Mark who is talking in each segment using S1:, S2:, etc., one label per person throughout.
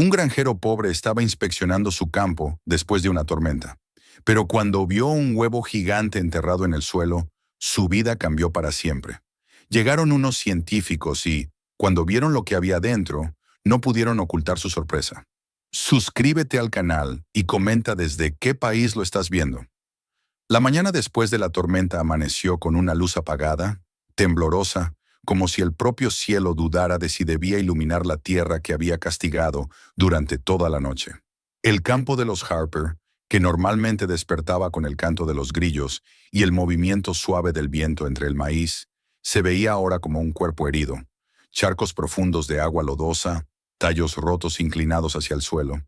S1: Un granjero pobre estaba inspeccionando su campo después de una tormenta, pero cuando vio un huevo gigante enterrado en el suelo, su vida cambió para siempre. Llegaron unos científicos y, cuando vieron lo que había dentro, no pudieron ocultar su sorpresa. Suscríbete al canal y comenta desde qué país lo estás viendo. La mañana después de la tormenta amaneció con una luz apagada, temblorosa, como si el propio cielo dudara de si debía iluminar la tierra que había castigado durante toda la noche. El campo de los Harper, que normalmente despertaba con el canto de los grillos y el movimiento suave del viento entre el maíz, se veía ahora como un cuerpo herido, charcos profundos de agua lodosa, tallos rotos inclinados hacia el suelo,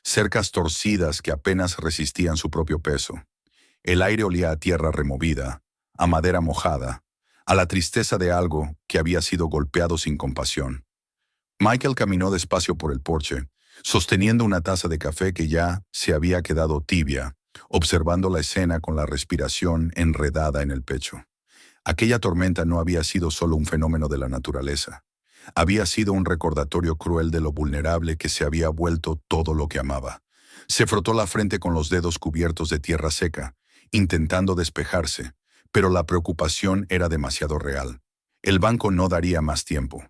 S1: cercas torcidas que apenas resistían su propio peso. El aire olía a tierra removida, a madera mojada, a la tristeza de algo que había sido golpeado sin compasión. Michael caminó despacio por el porche, sosteniendo una taza de café que ya se había quedado tibia, observando la escena con la respiración enredada en el pecho. Aquella tormenta no había sido solo un fenómeno de la naturaleza. Había sido un recordatorio cruel de lo vulnerable que se había vuelto todo lo que amaba. Se frotó la frente con los dedos cubiertos de tierra seca, intentando despejarse, pero la preocupación era demasiado real. El banco no daría más tiempo.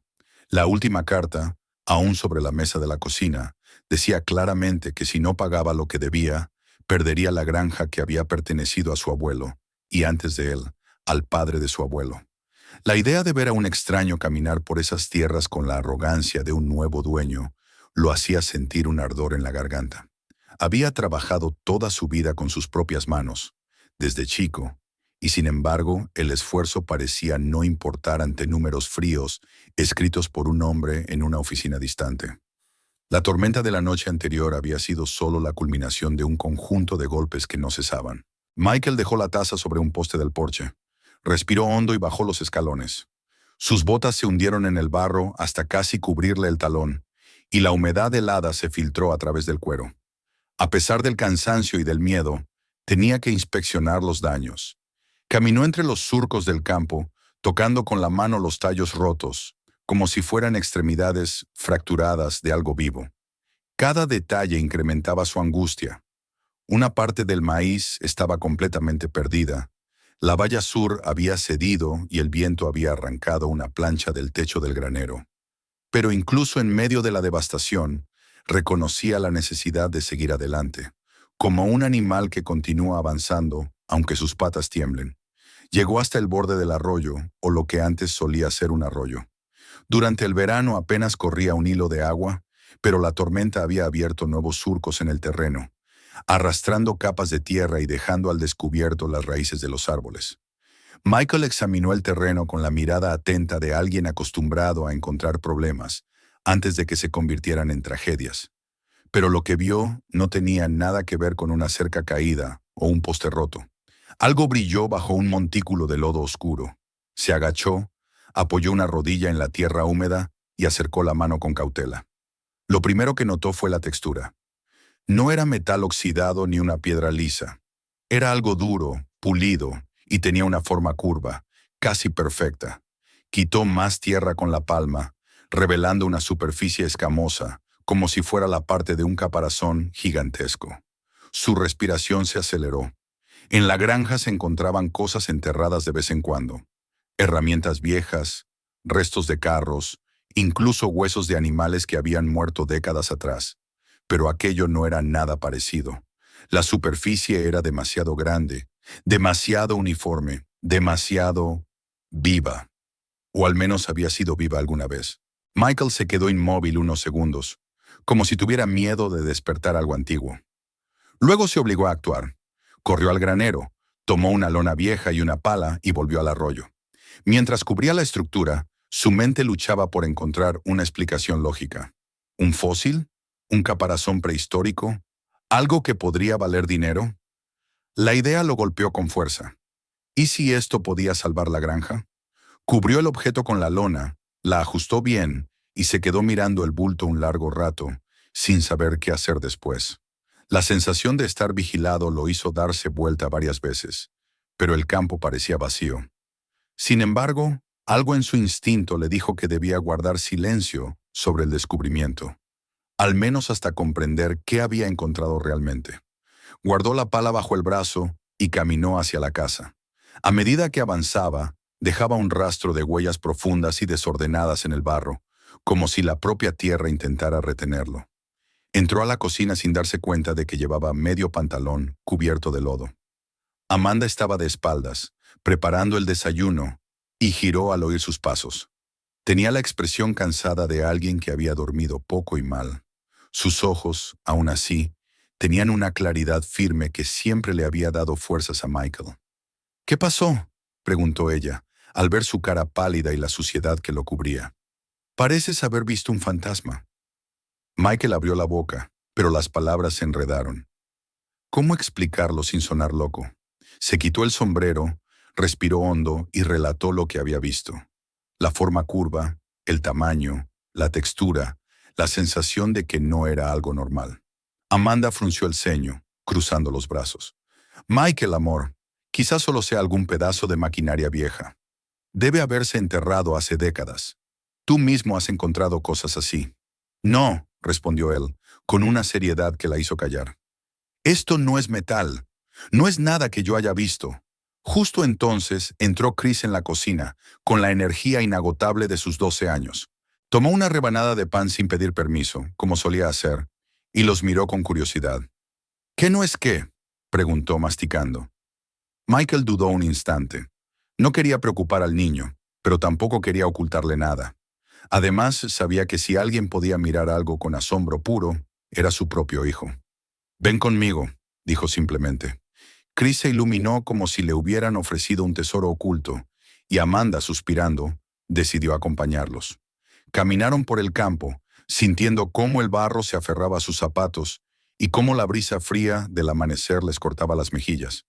S1: La última carta, aún sobre la mesa de la cocina, decía claramente que si no pagaba lo que debía, perdería la granja que había pertenecido a su abuelo, y antes de él, al padre de su abuelo. La idea de ver a un extraño caminar por esas tierras con la arrogancia de un nuevo dueño lo hacía sentir un ardor en la garganta. Había trabajado toda su vida con sus propias manos, desde chico, y sin embargo el esfuerzo parecía no importar ante números fríos escritos por un hombre en una oficina distante. La tormenta de la noche anterior había sido solo la culminación de un conjunto de golpes que no cesaban. Michael dejó la taza sobre un poste del porche, respiró hondo y bajó los escalones. Sus botas se hundieron en el barro hasta casi cubrirle el talón, y la humedad helada se filtró a través del cuero. A pesar del cansancio y del miedo, tenía que inspeccionar los daños. Caminó entre los surcos del campo, tocando con la mano los tallos rotos, como si fueran extremidades fracturadas de algo vivo. Cada detalle incrementaba su angustia. Una parte del maíz estaba completamente perdida. La valla sur había cedido y el viento había arrancado una plancha del techo del granero. Pero incluso en medio de la devastación, reconocía la necesidad de seguir adelante, como un animal que continúa avanzando, aunque sus patas tiemblen. Llegó hasta el borde del arroyo, o lo que antes solía ser un arroyo. Durante el verano apenas corría un hilo de agua, pero la tormenta había abierto nuevos surcos en el terreno, arrastrando capas de tierra y dejando al descubierto las raíces de los árboles. Michael examinó el terreno con la mirada atenta de alguien acostumbrado a encontrar problemas antes de que se convirtieran en tragedias. Pero lo que vio no tenía nada que ver con una cerca caída o un poste roto. Algo brilló bajo un montículo de lodo oscuro. Se agachó, apoyó una rodilla en la tierra húmeda y acercó la mano con cautela. Lo primero que notó fue la textura. No era metal oxidado ni una piedra lisa. Era algo duro, pulido, y tenía una forma curva, casi perfecta. Quitó más tierra con la palma, revelando una superficie escamosa, como si fuera la parte de un caparazón gigantesco. Su respiración se aceleró. En la granja se encontraban cosas enterradas de vez en cuando. Herramientas viejas, restos de carros, incluso huesos de animales que habían muerto décadas atrás. Pero aquello no era nada parecido. La superficie era demasiado grande, demasiado uniforme, demasiado viva. O al menos había sido viva alguna vez. Michael se quedó inmóvil unos segundos, como si tuviera miedo de despertar algo antiguo. Luego se obligó a actuar. Corrió al granero, tomó una lona vieja y una pala y volvió al arroyo. Mientras cubría la estructura, su mente luchaba por encontrar una explicación lógica. ¿Un fósil? ¿Un caparazón prehistórico? ¿Algo que podría valer dinero? La idea lo golpeó con fuerza. ¿Y si esto podía salvar la granja? Cubrió el objeto con la lona, la ajustó bien y se quedó mirando el bulto un largo rato, sin saber qué hacer después. La sensación de estar vigilado lo hizo darse vuelta varias veces, pero el campo parecía vacío. Sin embargo, algo en su instinto le dijo que debía guardar silencio sobre el descubrimiento. al menos hasta comprender qué había encontrado realmente. Guardó la pala bajo el brazo y caminó hacia la casa. A medida que avanzaba, dejaba un rastro de huellas profundas y desordenadas en el barro, como si la propia tierra intentara retenerlo. Entró a la cocina sin darse cuenta de que llevaba medio pantalón cubierto de lodo. Amanda estaba de espaldas, preparando el desayuno, y giró al oír sus pasos. Tenía la expresión cansada de alguien que había dormido poco y mal. Sus ojos, aún así, tenían una claridad firme que siempre le había dado fuerzas a Michael. «¿Qué pasó?», preguntó ella, al ver su cara pálida y la suciedad que lo cubría. «Pareces haber visto un fantasma». Michael abrió la boca, pero las palabras se enredaron. ¿Cómo explicarlo sin sonar loco? Se quitó el sombrero, respiró hondo y relató lo que había visto. La forma curva, el tamaño, la textura, la sensación de que no era algo normal. Amanda frunció el ceño, cruzando los brazos. «Michael, amor, quizás solo sea algún pedazo de maquinaria vieja. Debe haberse enterrado hace décadas. Tú mismo has encontrado cosas así». «No», respondió él, con una seriedad que la hizo callar. «Esto no es metal. No es nada que yo haya visto». Justo entonces entró Chris en la cocina, con la energía inagotable de sus 12 años. Tomó una rebanada de pan sin pedir permiso, como solía hacer, y los miró con curiosidad. «¿Qué no es qué?», preguntó masticando. Michael dudó un instante. No quería preocupar al niño, pero tampoco quería ocultarle nada. Además, sabía que si alguien podía mirar algo con asombro puro, era su propio hijo. «Ven conmigo», dijo simplemente. Chris se iluminó como si le hubieran ofrecido un tesoro oculto, y Amanda, suspirando, decidió acompañarlos. Caminaron por el campo, sintiendo cómo el barro se aferraba a sus zapatos y cómo la brisa fría del amanecer les cortaba las mejillas.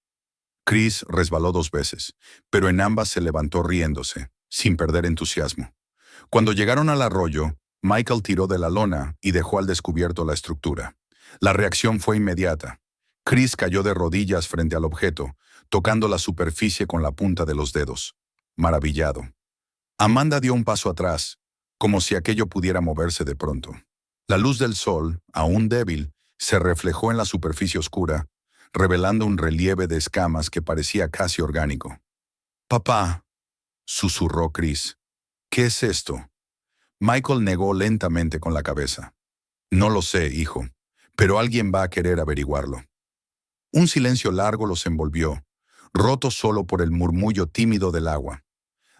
S1: Chris resbaló 2 veces, pero en ambas se levantó riéndose, sin perder entusiasmo. Cuando llegaron al arroyo, Michael tiró de la lona y dejó al descubierto la estructura. La reacción fue inmediata. Chris cayó de rodillas frente al objeto, tocando la superficie con la punta de los dedos. Maravillado. Amanda dio un paso atrás, como si aquello pudiera moverse de pronto. La luz del sol, aún débil, se reflejó en la superficie oscura, revelando un relieve de escamas que parecía casi orgánico. «Papá», susurró Chris. «¿Qué es esto?». Michael negó lentamente con la cabeza. «No lo sé, hijo, pero alguien va a querer averiguarlo». Un silencio largo los envolvió, roto solo por el murmullo tímido del agua.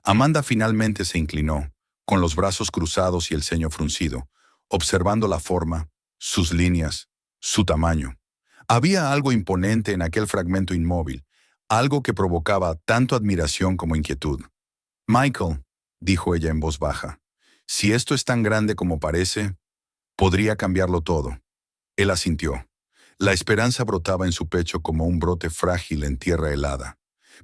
S1: Amanda finalmente se inclinó, con los brazos cruzados y el ceño fruncido, observando la forma, sus líneas, su tamaño. Había algo imponente en aquel fragmento inmóvil, algo que provocaba tanto admiración como inquietud. «Michael», dijo ella en voz baja, «si esto es tan grande como parece, podría cambiarlo todo». Él asintió. La esperanza brotaba en su pecho como un brote frágil en tierra helada.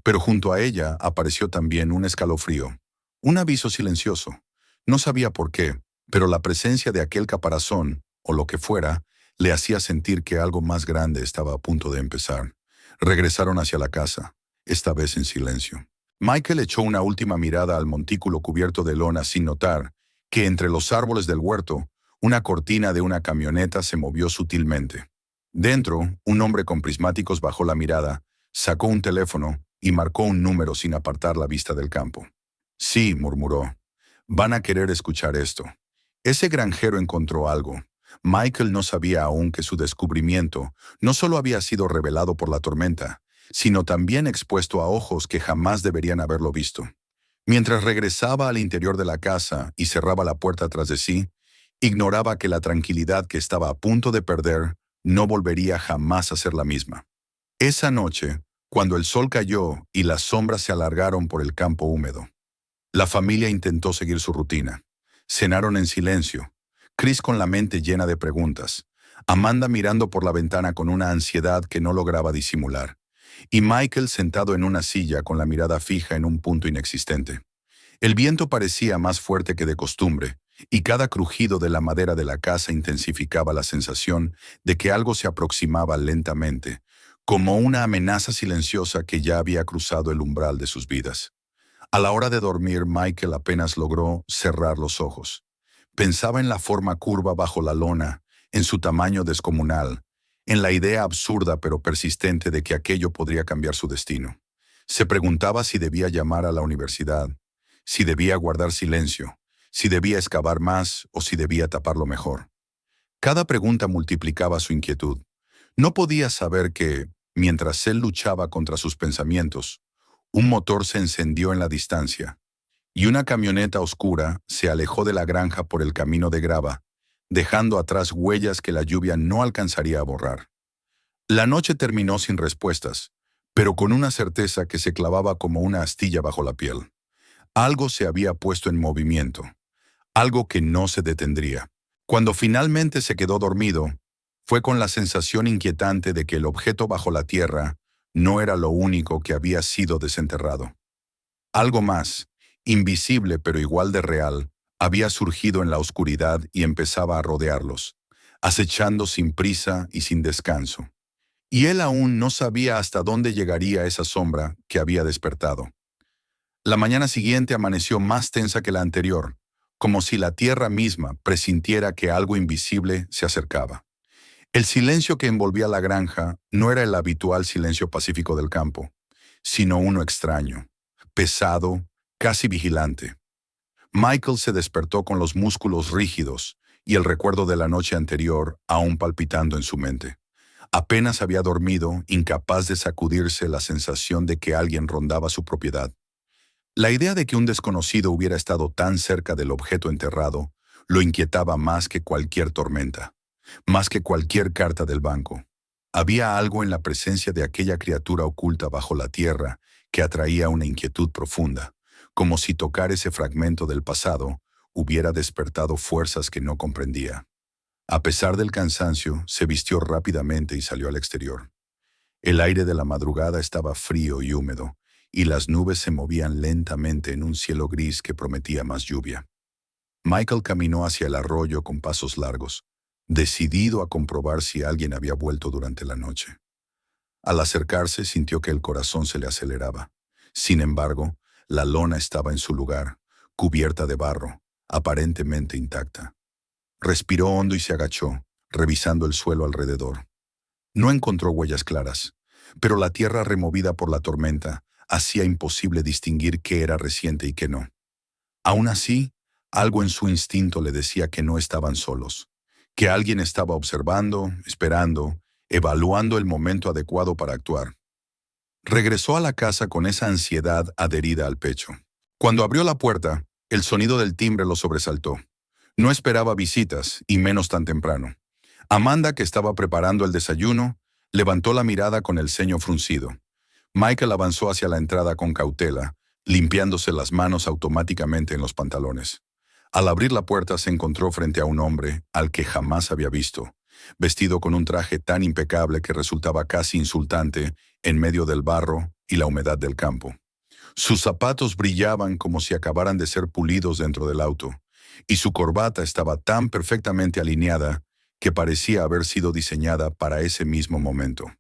S1: Pero junto a ella apareció también un escalofrío, un aviso silencioso. No sabía por qué, pero la presencia de aquel caparazón, o lo que fuera, le hacía sentir que algo más grande estaba a punto de empezar. Regresaron hacia la casa, esta vez en silencio. Michael echó una última mirada al montículo cubierto de lona sin notar que entre los árboles del huerto, una cortina de una camioneta se movió sutilmente. Dentro, un hombre con prismáticos bajó la mirada, sacó un teléfono y marcó un número sin apartar la vista del campo. «Sí», murmuró, «van a querer escuchar esto». Ese granjero encontró algo. Michael no sabía aún que su descubrimiento no solo había sido revelado por la tormenta, sino también expuesto a ojos que jamás deberían haberlo visto. Mientras regresaba al interior de la casa y cerraba la puerta tras de sí, ignoraba que la tranquilidad que estaba a punto de perder no volvería jamás a ser la misma. Esa noche, cuando el sol cayó y las sombras se alargaron por el campo húmedo, la familia intentó seguir su rutina. Cenaron en silencio, Chris con la mente llena de preguntas, Amanda mirando por la ventana con una ansiedad que no lograba disimular, y Michael sentado en una silla con la mirada fija en un punto inexistente. El viento parecía más fuerte que de costumbre, y cada crujido de la madera de la casa intensificaba la sensación de que algo se aproximaba lentamente, como una amenaza silenciosa que ya había cruzado el umbral de sus vidas. A la hora de dormir, Michael apenas logró cerrar los ojos. Pensaba en la forma curva bajo la lona, en su tamaño descomunal, en la idea absurda pero persistente de que aquello podría cambiar su destino. Se preguntaba si debía llamar a la universidad, si debía guardar silencio, si debía excavar más o si debía taparlo mejor. Cada pregunta multiplicaba su inquietud. No podía saber que, mientras él luchaba contra sus pensamientos, un motor se encendió en la distancia, y una camioneta oscura se alejó de la granja por el camino de grava, dejando atrás huellas que la lluvia no alcanzaría a borrar. La noche terminó sin respuestas, pero con una certeza que se clavaba como una astilla bajo la piel. Algo se había puesto en movimiento, algo que no se detendría. Cuando finalmente se quedó dormido, fue con la sensación inquietante de que el objeto bajo la tierra no era lo único que había sido desenterrado. Algo más, invisible pero igual de real, había surgido en la oscuridad y empezaba a rodearlos, acechando sin prisa y sin descanso. Y él aún no sabía hasta dónde llegaría esa sombra que había despertado. La mañana siguiente amaneció más tensa que la anterior, como si la tierra misma presintiera que algo invisible se acercaba. El silencio que envolvía la granja no era el habitual silencio pacífico del campo, sino uno extraño, pesado, casi vigilante. Michael se despertó con los músculos rígidos y el recuerdo de la noche anterior aún palpitando en su mente. Apenas había dormido, incapaz de sacudirse la sensación de que alguien rondaba su propiedad. La idea de que un desconocido hubiera estado tan cerca del objeto enterrado lo inquietaba más que cualquier tormenta, más que cualquier carta del banco. Había algo en la presencia de aquella criatura oculta bajo la tierra que atraía una inquietud profunda, como si tocar ese fragmento del pasado hubiera despertado fuerzas que no comprendía. A pesar del cansancio, se vistió rápidamente y salió al exterior. El aire de la madrugada estaba frío y húmedo, y las nubes se movían lentamente en un cielo gris que prometía más lluvia. Michael caminó hacia el arroyo con pasos largos, decidido a comprobar si alguien había vuelto durante la noche. Al acercarse sintió que el corazón se le aceleraba. Sin embargo, la lona estaba en su lugar, cubierta de barro, aparentemente intacta. Respiró hondo y se agachó, revisando el suelo alrededor. No encontró huellas claras, pero la tierra removida por la tormenta hacía imposible distinguir qué era reciente y qué no. Aún así, algo en su instinto le decía que no estaban solos, que alguien estaba observando, esperando, evaluando el momento adecuado para actuar. Regresó a la casa con esa ansiedad adherida al pecho. Cuando abrió la puerta, el sonido del timbre lo sobresaltó. No esperaba visitas, y menos tan temprano. Amanda, que estaba preparando el desayuno, levantó la mirada con el ceño fruncido. Michael avanzó hacia la entrada con cautela, limpiándose las manos automáticamente en los pantalones. Al abrir la puerta se encontró frente a un hombre al que jamás había visto, vestido con un traje tan impecable que resultaba casi insultante en medio del barro y la humedad del campo. Sus zapatos brillaban como si acabaran de ser pulidos dentro del auto, y su corbata estaba tan perfectamente alineada que parecía haber sido diseñada para ese mismo momento.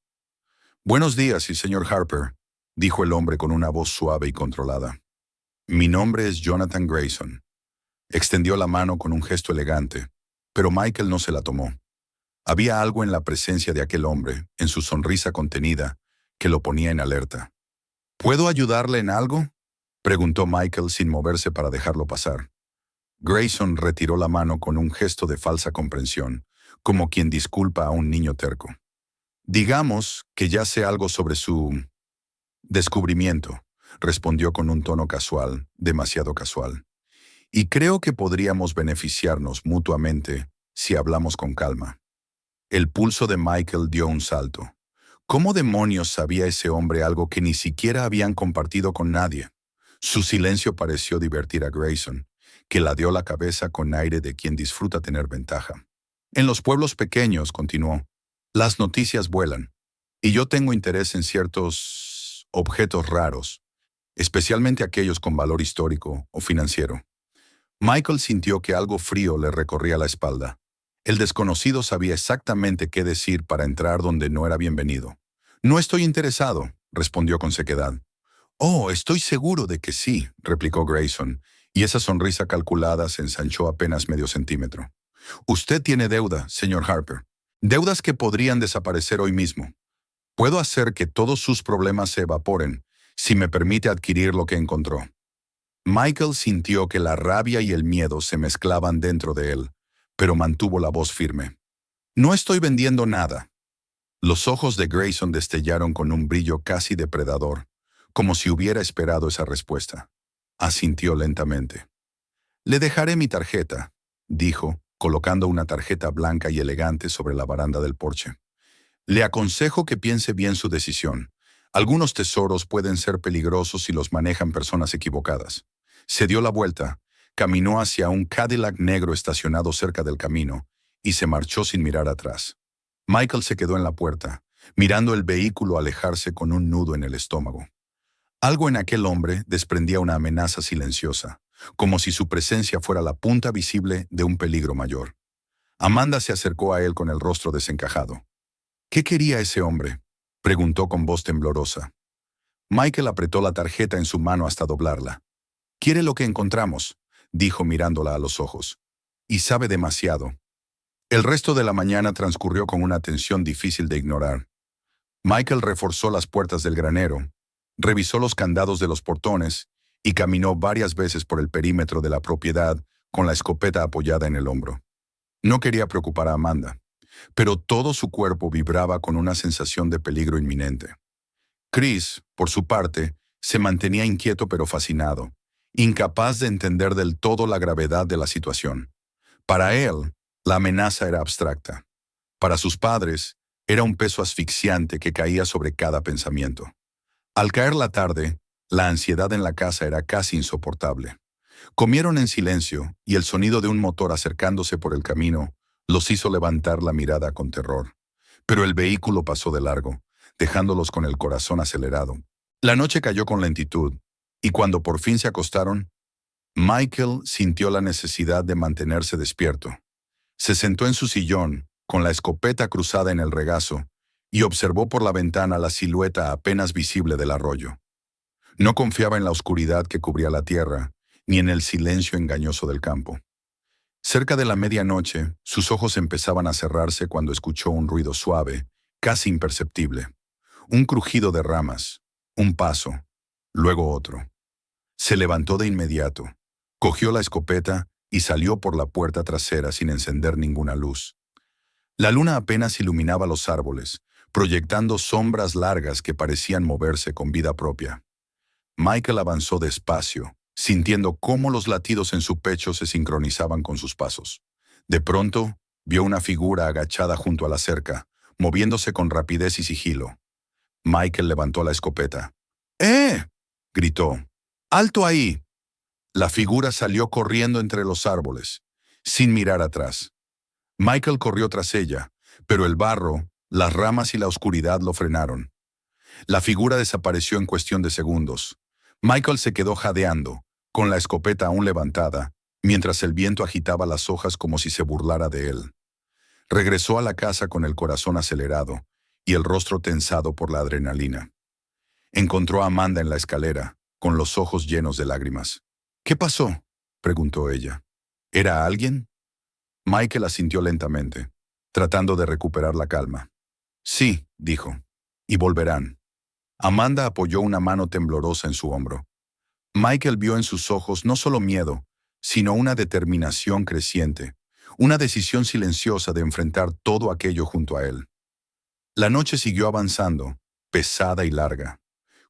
S1: «Buenos días, y señor Harper», dijo el hombre con una voz suave y controlada. «Mi nombre es Jonathan Grayson». Extendió la mano con un gesto elegante, pero Michael no se la tomó. Había algo en la presencia de aquel hombre, en su sonrisa contenida, que lo ponía en alerta. «¿Puedo ayudarle en algo?», preguntó Michael sin moverse para dejarlo pasar. Grayson retiró la mano con un gesto de falsa comprensión, como quien disculpa a un niño terco. «Digamos que ya sé algo sobre su descubrimiento», respondió con un tono casual, demasiado casual. «Y creo que podríamos beneficiarnos mutuamente si hablamos con calma». El pulso de Michael dio un salto. ¿Cómo demonios sabía ese hombre algo que ni siquiera habían compartido con nadie? Su silencio pareció divertir a Grayson, que ladeó la cabeza con aire de quien disfruta tener ventaja. «En los pueblos pequeños», continuó, «las noticias vuelan, y yo tengo interés en ciertos objetos raros, especialmente aquellos con valor histórico o financiero». Michael sintió que algo frío le recorría la espalda. El desconocido sabía exactamente qué decir para entrar donde no era bienvenido. «No estoy interesado», respondió con sequedad. «Oh, estoy seguro de que sí», replicó Grayson, y esa sonrisa calculada se ensanchó apenas medio centímetro. Usted tiene deuda, señor Harper. Deudas que podrían desaparecer hoy mismo. Puedo hacer que todos sus problemas se evaporen si me permite adquirir lo que encontró. Michael sintió que la rabia y el miedo se mezclaban dentro de él, pero mantuvo la voz firme. No estoy vendiendo nada. Los ojos de Grayson destellaron con un brillo casi depredador, como si hubiera esperado esa respuesta. Asintió lentamente. Le dejaré mi tarjeta, dijo, colocando una tarjeta blanca y elegante sobre la baranda del porche. Le aconsejo que piense bien su decisión. Algunos tesoros pueden ser peligrosos si los manejan personas equivocadas. Se dio la vuelta, caminó hacia un Cadillac negro estacionado cerca del camino y se marchó sin mirar atrás. Michael se quedó en la puerta, mirando el vehículo alejarse con un nudo en el estómago. Algo en aquel hombre desprendía una amenaza silenciosa, como si su presencia fuera la punta visible de un peligro mayor. Amanda se acercó a él con el rostro desencajado. ¿Qué quería ese hombre?, preguntó con voz temblorosa. Michael apretó la tarjeta en su mano hasta doblarla. «Quiere lo que encontramos», dijo mirándola a los ojos. «Y sabe demasiado». El resto de la mañana transcurrió con una tensión difícil de ignorar. Michael reforzó las puertas del granero, revisó los candados de los portones y caminó varias veces por el perímetro de la propiedad con la escopeta apoyada en el hombro. No quería preocupar a Amanda, pero todo su cuerpo vibraba con una sensación de peligro inminente. Chris, por su parte, se mantenía inquieto pero fascinado, incapaz de entender del todo la gravedad de la situación. Para él, la amenaza era abstracta. Para sus padres, era un peso asfixiante que caía sobre cada pensamiento. Al caer la tarde, la ansiedad en la casa era casi insoportable. Comieron en silencio y el sonido de un motor acercándose por el camino los hizo levantar la mirada con terror. Pero el vehículo pasó de largo, dejándolos con el corazón acelerado. La noche cayó con lentitud, y cuando por fin se acostaron, Michael sintió la necesidad de mantenerse despierto. Se sentó en su sillón, con la escopeta cruzada en el regazo, y observó por la ventana la silueta apenas visible del arroyo. No confiaba en la oscuridad que cubría la tierra, ni en el silencio engañoso del campo. Cerca de la medianoche, sus ojos empezaban a cerrarse cuando escuchó un ruido suave, casi imperceptible. Un crujido de ramas, un paso, luego otro. Se levantó de inmediato, cogió la escopeta y salió por la puerta trasera sin encender ninguna luz. La luna apenas iluminaba los árboles, proyectando sombras largas que parecían moverse con vida propia. Michael avanzó despacio, sintiendo cómo los latidos en su pecho se sincronizaban con sus pasos. De pronto, vio una figura agachada junto a la cerca, moviéndose con rapidez y sigilo. Michael levantó la escopeta. ¡Eh!, gritó. ¡Alto ahí! La figura salió corriendo entre los árboles, sin mirar atrás. Michael corrió tras ella, pero el barro, las ramas y la oscuridad lo frenaron. La figura desapareció en cuestión de segundos. Michael se quedó jadeando, con la escopeta aún levantada, mientras el viento agitaba las hojas como si se burlara de él. Regresó a la casa con el corazón acelerado y el rostro tensado por la adrenalina. Encontró a Amanda en la escalera, con los ojos llenos de lágrimas. «¿Qué pasó?», preguntó ella. «¿Era alguien?». Michael asintió lentamente, tratando de recuperar la calma. «Sí», dijo, «y volverán». Amanda apoyó una mano temblorosa en su hombro. Michael vio en sus ojos no solo miedo, sino una determinación creciente, una decisión silenciosa de enfrentar todo aquello junto a él. La noche siguió avanzando, pesada y larga.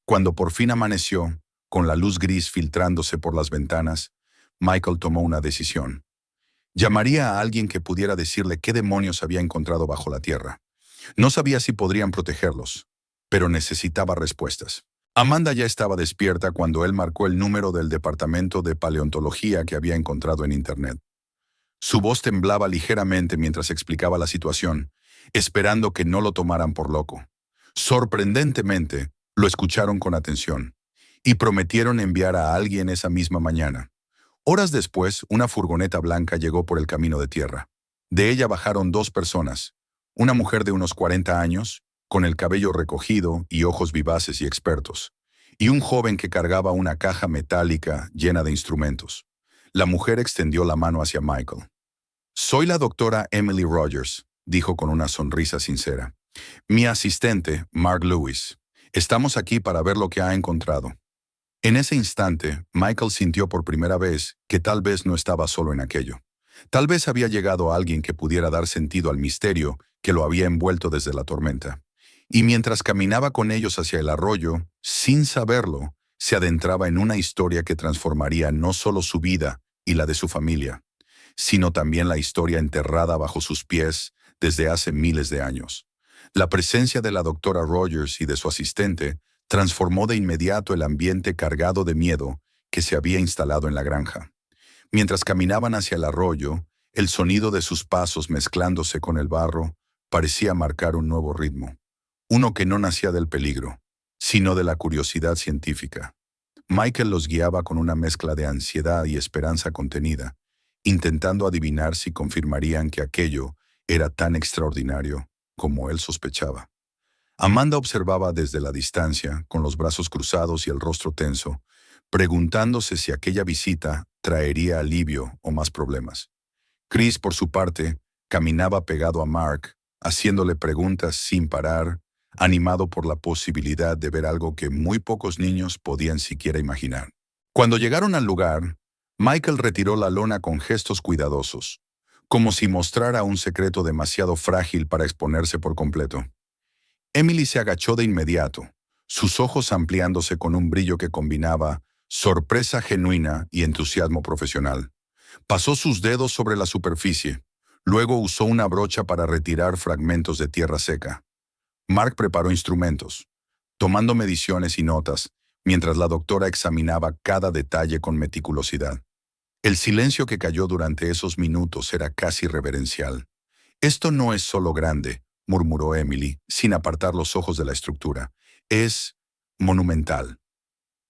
S1: Cuando por fin amaneció, con la luz gris filtrándose por las ventanas, Michael tomó una decisión. Llamaría a alguien que pudiera decirle qué demonios había encontrado bajo la tierra. No sabía si podrían protegerlos, pero necesitaba respuestas. Amanda ya estaba despierta cuando él marcó el número del departamento de paleontología que había encontrado en Internet. Su voz temblaba ligeramente mientras explicaba la situación, esperando que no lo tomaran por loco. Sorprendentemente, lo escucharon con atención y prometieron enviar a alguien esa misma mañana. Horas después, una furgoneta blanca llegó por el camino de tierra. De ella bajaron dos personas, una mujer de unos 40 años, con el cabello recogido y ojos vivaces y expertos, y un joven que cargaba una caja metálica llena de instrumentos. La mujer extendió la mano hacia Michael. Soy la doctora Emily Rogers, dijo con una sonrisa sincera. Mi asistente, Mark Lewis. Estamos aquí para ver lo que ha encontrado. En ese instante, Michael sintió por primera vez que tal vez no estaba solo en aquello. Tal vez había llegado alguien que pudiera dar sentido al misterio que lo había envuelto desde la tormenta. Y mientras caminaba con ellos hacia el arroyo, sin saberlo, se adentraba en una historia que transformaría no solo su vida y la de su familia, sino también la historia enterrada bajo sus pies desde hace miles de años. La presencia de la doctora Rogers y de su asistente transformó de inmediato el ambiente cargado de miedo que se había instalado en la granja. Mientras caminaban hacia el arroyo, el sonido de sus pasos mezclándose con el barro parecía marcar un nuevo ritmo, uno que no nacía del peligro, sino de la curiosidad científica. Michael los guiaba con una mezcla de ansiedad y esperanza contenida, intentando adivinar si confirmarían que aquello era tan extraordinario como él sospechaba. Amanda observaba desde la distancia, con los brazos cruzados y el rostro tenso, preguntándose si aquella visita traería alivio o más problemas. Chris, por su parte, caminaba pegado a Mark, haciéndole preguntas sin parar, animado por la posibilidad de ver algo que muy pocos niños podían siquiera imaginar. Cuando llegaron al lugar, Michael retiró la lona con gestos cuidadosos, como si mostrara un secreto demasiado frágil para exponerse por completo. Emily se agachó de inmediato, sus ojos ampliándose con un brillo que combinaba sorpresa genuina y entusiasmo profesional. Pasó sus dedos sobre la superficie, luego usó una brocha para retirar fragmentos de tierra seca. Mark preparó instrumentos, tomando mediciones y notas, mientras la doctora examinaba cada detalle con meticulosidad. El silencio que cayó durante esos minutos era casi reverencial. «Esto no es solo grande», murmuró Emily, sin apartar los ojos de la estructura. «Es monumental».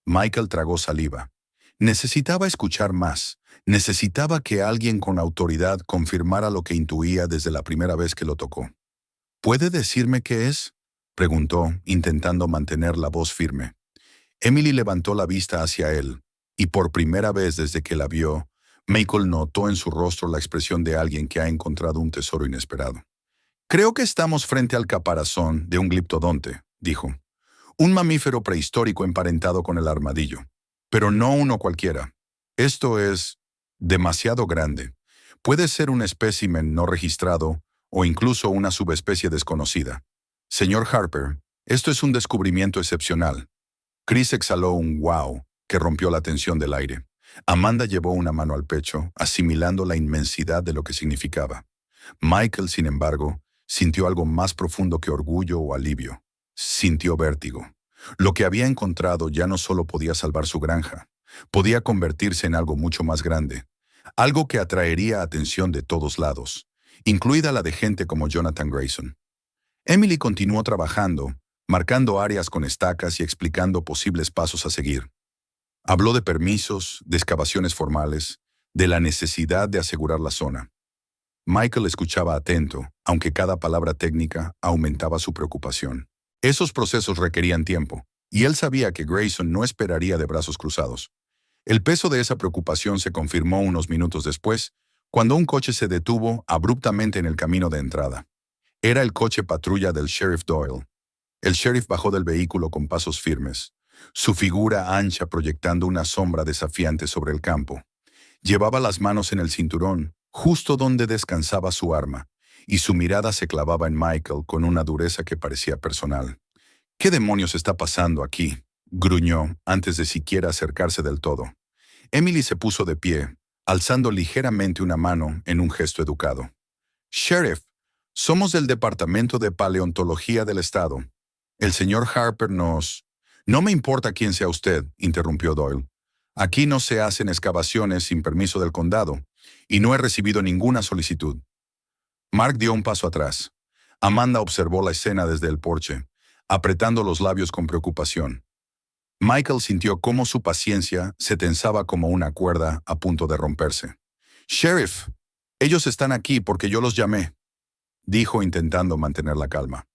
S1: Michael tragó saliva. Necesitaba escuchar más. Necesitaba que alguien con autoridad confirmara lo que intuía desde la primera vez que lo tocó. «¿Puede decirme qué es?», preguntó, intentando mantener la voz firme. Emily levantó la vista hacia él, y por primera vez desde que la vio, Michael notó en su rostro la expresión de alguien que ha encontrado un tesoro inesperado. «Creo que estamos frente al caparazón de un gliptodonte», dijo. «Un mamífero prehistórico emparentado con el armadillo. Pero no uno cualquiera. Esto es demasiado grande. Puede ser un espécimen no registrado o incluso una subespecie desconocida. Señor Harper, esto es un descubrimiento excepcional». Chris exhaló un wow que rompió la tensión del aire. Amanda llevó una mano al pecho, asimilando la inmensidad de lo que significaba. Michael, sin embargo, sintió algo más profundo que orgullo o alivio. Sintió vértigo. Lo que había encontrado ya no solo podía salvar su granja, podía convertirse en algo mucho más grande, algo que atraería atención de todos lados, incluida la de gente como Jonathan Grayson. Emily continuó trabajando, marcando áreas con estacas y explicando posibles pasos a seguir. Habló de permisos, de excavaciones formales, de la necesidad de asegurar la zona. Michael escuchaba atento, aunque cada palabra técnica aumentaba su preocupación. Esos procesos requerían tiempo, y él sabía que Grayson no esperaría de brazos cruzados. El peso de esa preocupación se confirmó unos minutos después, cuando un coche se detuvo abruptamente en el camino de entrada. Era el coche patrulla del sheriff Doyle. El sheriff bajó del vehículo con pasos firmes, su figura ancha proyectando una sombra desafiante sobre el campo. Llevaba las manos en el cinturón, justo donde descansaba su arma, y su mirada se clavaba en Michael con una dureza que parecía personal. «¿Qué demonios está pasando aquí?», gruñó, antes de siquiera acercarse del todo. Emily se puso de pie, alzando ligeramente una mano en un gesto educado. «Sheriff, somos del Departamento de Paleontología del Estado. El señor Harper nos...» «No me importa quién sea usted», interrumpió Doyle. «Aquí no se hacen excavaciones sin permiso del condado, y no he recibido ninguna solicitud». Mark dio un paso atrás. Amanda observó la escena desde el porche, apretando los labios con preocupación. Michael sintió cómo su paciencia se tensaba como una cuerda a punto de romperse. «Sheriff, ellos están aquí porque yo los llamé», dijo intentando mantener la calma.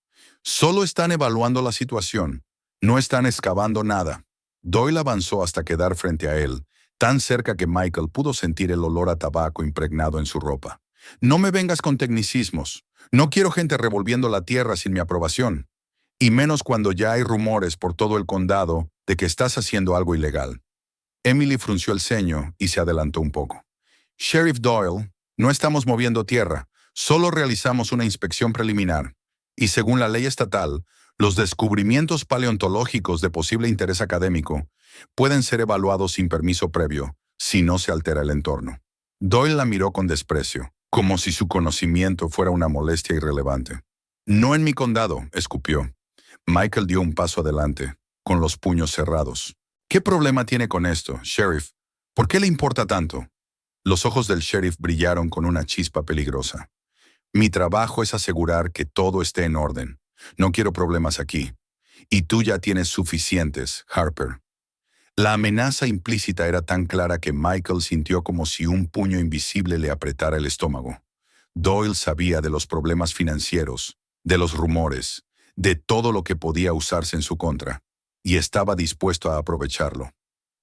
S1: «Solo están evaluando la situación. No están excavando nada». Doyle avanzó hasta quedar frente a él, tan cerca que Michael pudo sentir el olor a tabaco impregnado en su ropa. No me vengas con tecnicismos. No quiero gente revolviendo la tierra sin mi aprobación. Y menos cuando ya hay rumores por todo el condado de que estás haciendo algo ilegal. Emily frunció el ceño y se adelantó un poco. Sheriff Doyle, no estamos moviendo tierra, solo realizamos una inspección preliminar. Y según la ley estatal, los descubrimientos paleontológicos de posible interés académico pueden ser evaluados sin permiso previo, si no se altera el entorno. Doyle la miró con desprecio, como si su conocimiento fuera una molestia irrelevante. No en mi condado, escupió. Michael dio un paso adelante, con los puños cerrados. ¿Qué problema tiene con esto, sheriff? ¿Por qué le importa tanto? Los ojos del sheriff brillaron con una chispa peligrosa. Mi trabajo es asegurar que todo esté en orden. No quiero problemas aquí. Y tú ya tienes suficientes, Harper. La amenaza implícita era tan clara que Michael sintió como si un puño invisible le apretara el estómago. Doyle sabía de los problemas financieros, de los rumores, de todo lo que podía usarse en su contra, y estaba dispuesto a aprovecharlo.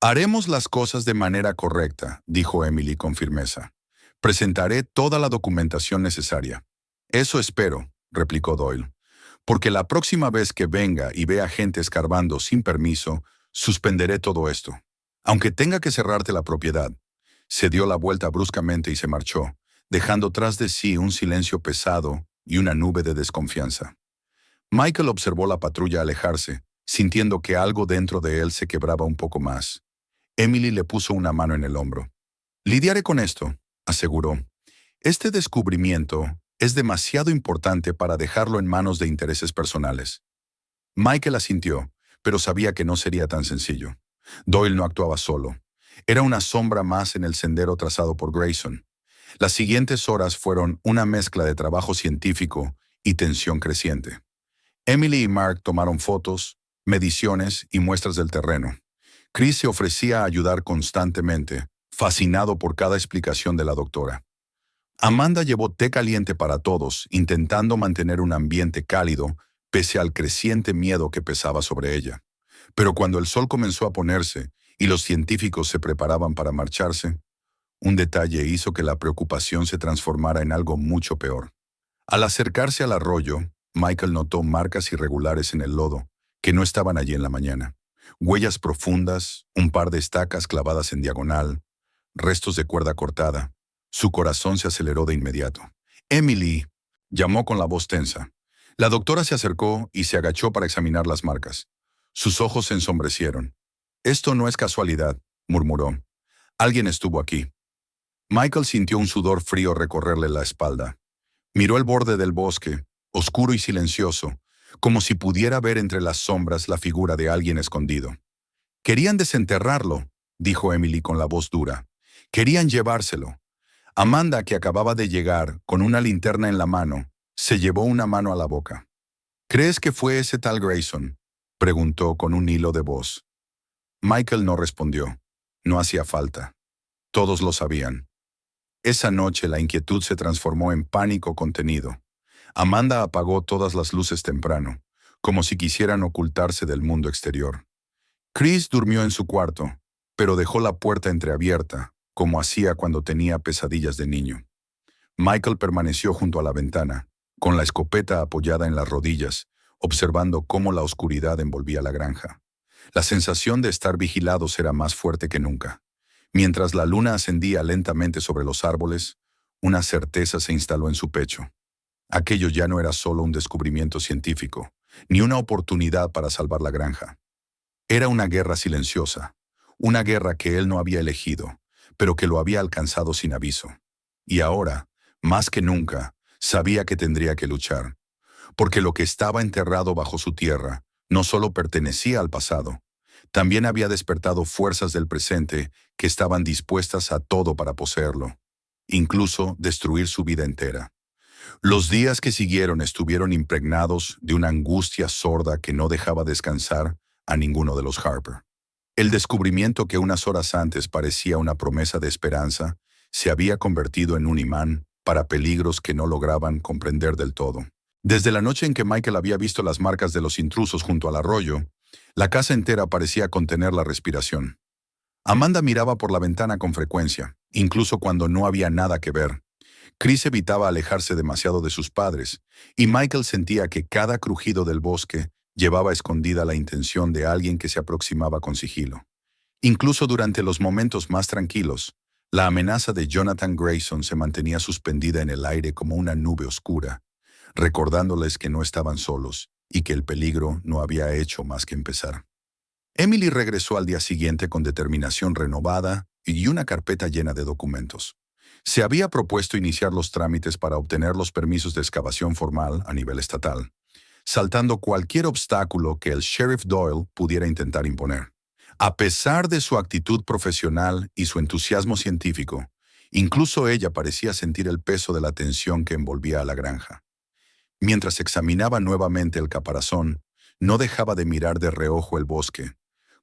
S1: Haremos las cosas de manera correcta, dijo Emily con firmeza. Presentaré toda la documentación necesaria. Eso espero, replicó Doyle, porque la próxima vez que venga y vea gente escarbando sin permiso, suspenderé todo esto. Aunque tenga que cerrarte la propiedad. Se dio la vuelta bruscamente y se marchó, dejando tras de sí un silencio pesado y una nube de desconfianza. Michael observó la patrulla alejarse, sintiendo que algo dentro de él se quebraba un poco más. Emily le puso una mano en el hombro. Lidiaré con esto, aseguró. Este descubrimiento es demasiado importante para dejarlo en manos de intereses personales. Michael asintió, pero sabía que no sería tan sencillo. Doyle no actuaba solo. Era una sombra más en el sendero trazado por Grayson. Las siguientes horas fueron una mezcla de trabajo científico y tensión creciente. Emily y Mark tomaron fotos, mediciones y muestras del terreno. Chris se ofrecía a ayudar constantemente, fascinado por cada explicación de la doctora. Amanda llevó té caliente para todos, intentando mantener un ambiente cálido, pese al creciente miedo que pesaba sobre ella. Pero cuando el sol comenzó a ponerse y los científicos se preparaban para marcharse, un detalle hizo que la preocupación se transformara en algo mucho peor. Al acercarse al arroyo, Michael notó marcas irregulares en el lodo, que no estaban allí en la mañana. Huellas profundas, un par de estacas clavadas en diagonal, restos de cuerda cortada. Su corazón se aceleró de inmediato. «Emily», llamó con la voz tensa. La doctora se acercó y se agachó para examinar las marcas. Sus ojos se ensombrecieron. «Esto no es casualidad», murmuró. «Alguien estuvo aquí». Michael sintió un sudor frío recorrerle la espalda. Miró el borde del bosque, oscuro y silencioso, como si pudiera ver entre las sombras la figura de alguien escondido. «Querían desenterrarlo», dijo Emily con la voz dura. «Querían llevárselo». Amanda, que acababa de llegar, con una linterna en la mano, se llevó una mano a la boca. «¿Crees que fue ese tal Grayson?», preguntó con un hilo de voz. Michael no respondió. No hacía falta. Todos lo sabían. Esa noche la inquietud se transformó en pánico contenido. Amanda apagó todas las luces temprano, como si quisieran ocultarse del mundo exterior. Chris durmió en su cuarto, pero dejó la puerta entreabierta, como hacía cuando tenía pesadillas de niño. Michael permaneció junto a la ventana, con la escopeta apoyada en las rodillas, observando cómo la oscuridad envolvía la granja. La sensación de estar vigilados era más fuerte que nunca. Mientras la luna ascendía lentamente sobre los árboles, una certeza se instaló en su pecho. Aquello ya no era solo un descubrimiento científico, ni una oportunidad para salvar la granja. Era una guerra silenciosa, una guerra que él no había elegido, pero que lo había alcanzado sin aviso. Y ahora, más que nunca, sabía que tendría que luchar, porque lo que estaba enterrado bajo su tierra no solo pertenecía al pasado, también había despertado fuerzas del presente que estaban dispuestas a todo para poseerlo, incluso destruir su vida entera. Los días que siguieron estuvieron impregnados de una angustia sorda que no dejaba descansar a ninguno de los Harper. El descubrimiento que unas horas antes parecía una promesa de esperanza se había convertido en un imán para peligros que no lograban comprender del todo. Desde la noche en que Michael había visto las marcas de los intrusos junto al arroyo, la casa entera parecía contener la respiración. Amanda miraba por la ventana con frecuencia, incluso cuando no había nada que ver. Chris evitaba alejarse demasiado de sus padres, y Michael sentía que cada crujido del bosque llevaba escondida la intención de alguien que se aproximaba con sigilo. Incluso durante los momentos más tranquilos, la amenaza de Jonathan Grayson se mantenía suspendida en el aire como una nube oscura, recordándoles que no estaban solos y que el peligro no había hecho más que empezar. Emily regresó al día siguiente con determinación renovada y una carpeta llena de documentos. Se había propuesto iniciar los trámites para obtener los permisos de excavación formal a nivel estatal, saltando cualquier obstáculo que el sheriff Doyle pudiera intentar imponer. A pesar de su actitud profesional y su entusiasmo científico, incluso ella parecía sentir el peso de la tensión que envolvía a la granja. Mientras examinaba nuevamente el caparazón, no dejaba de mirar de reojo el bosque,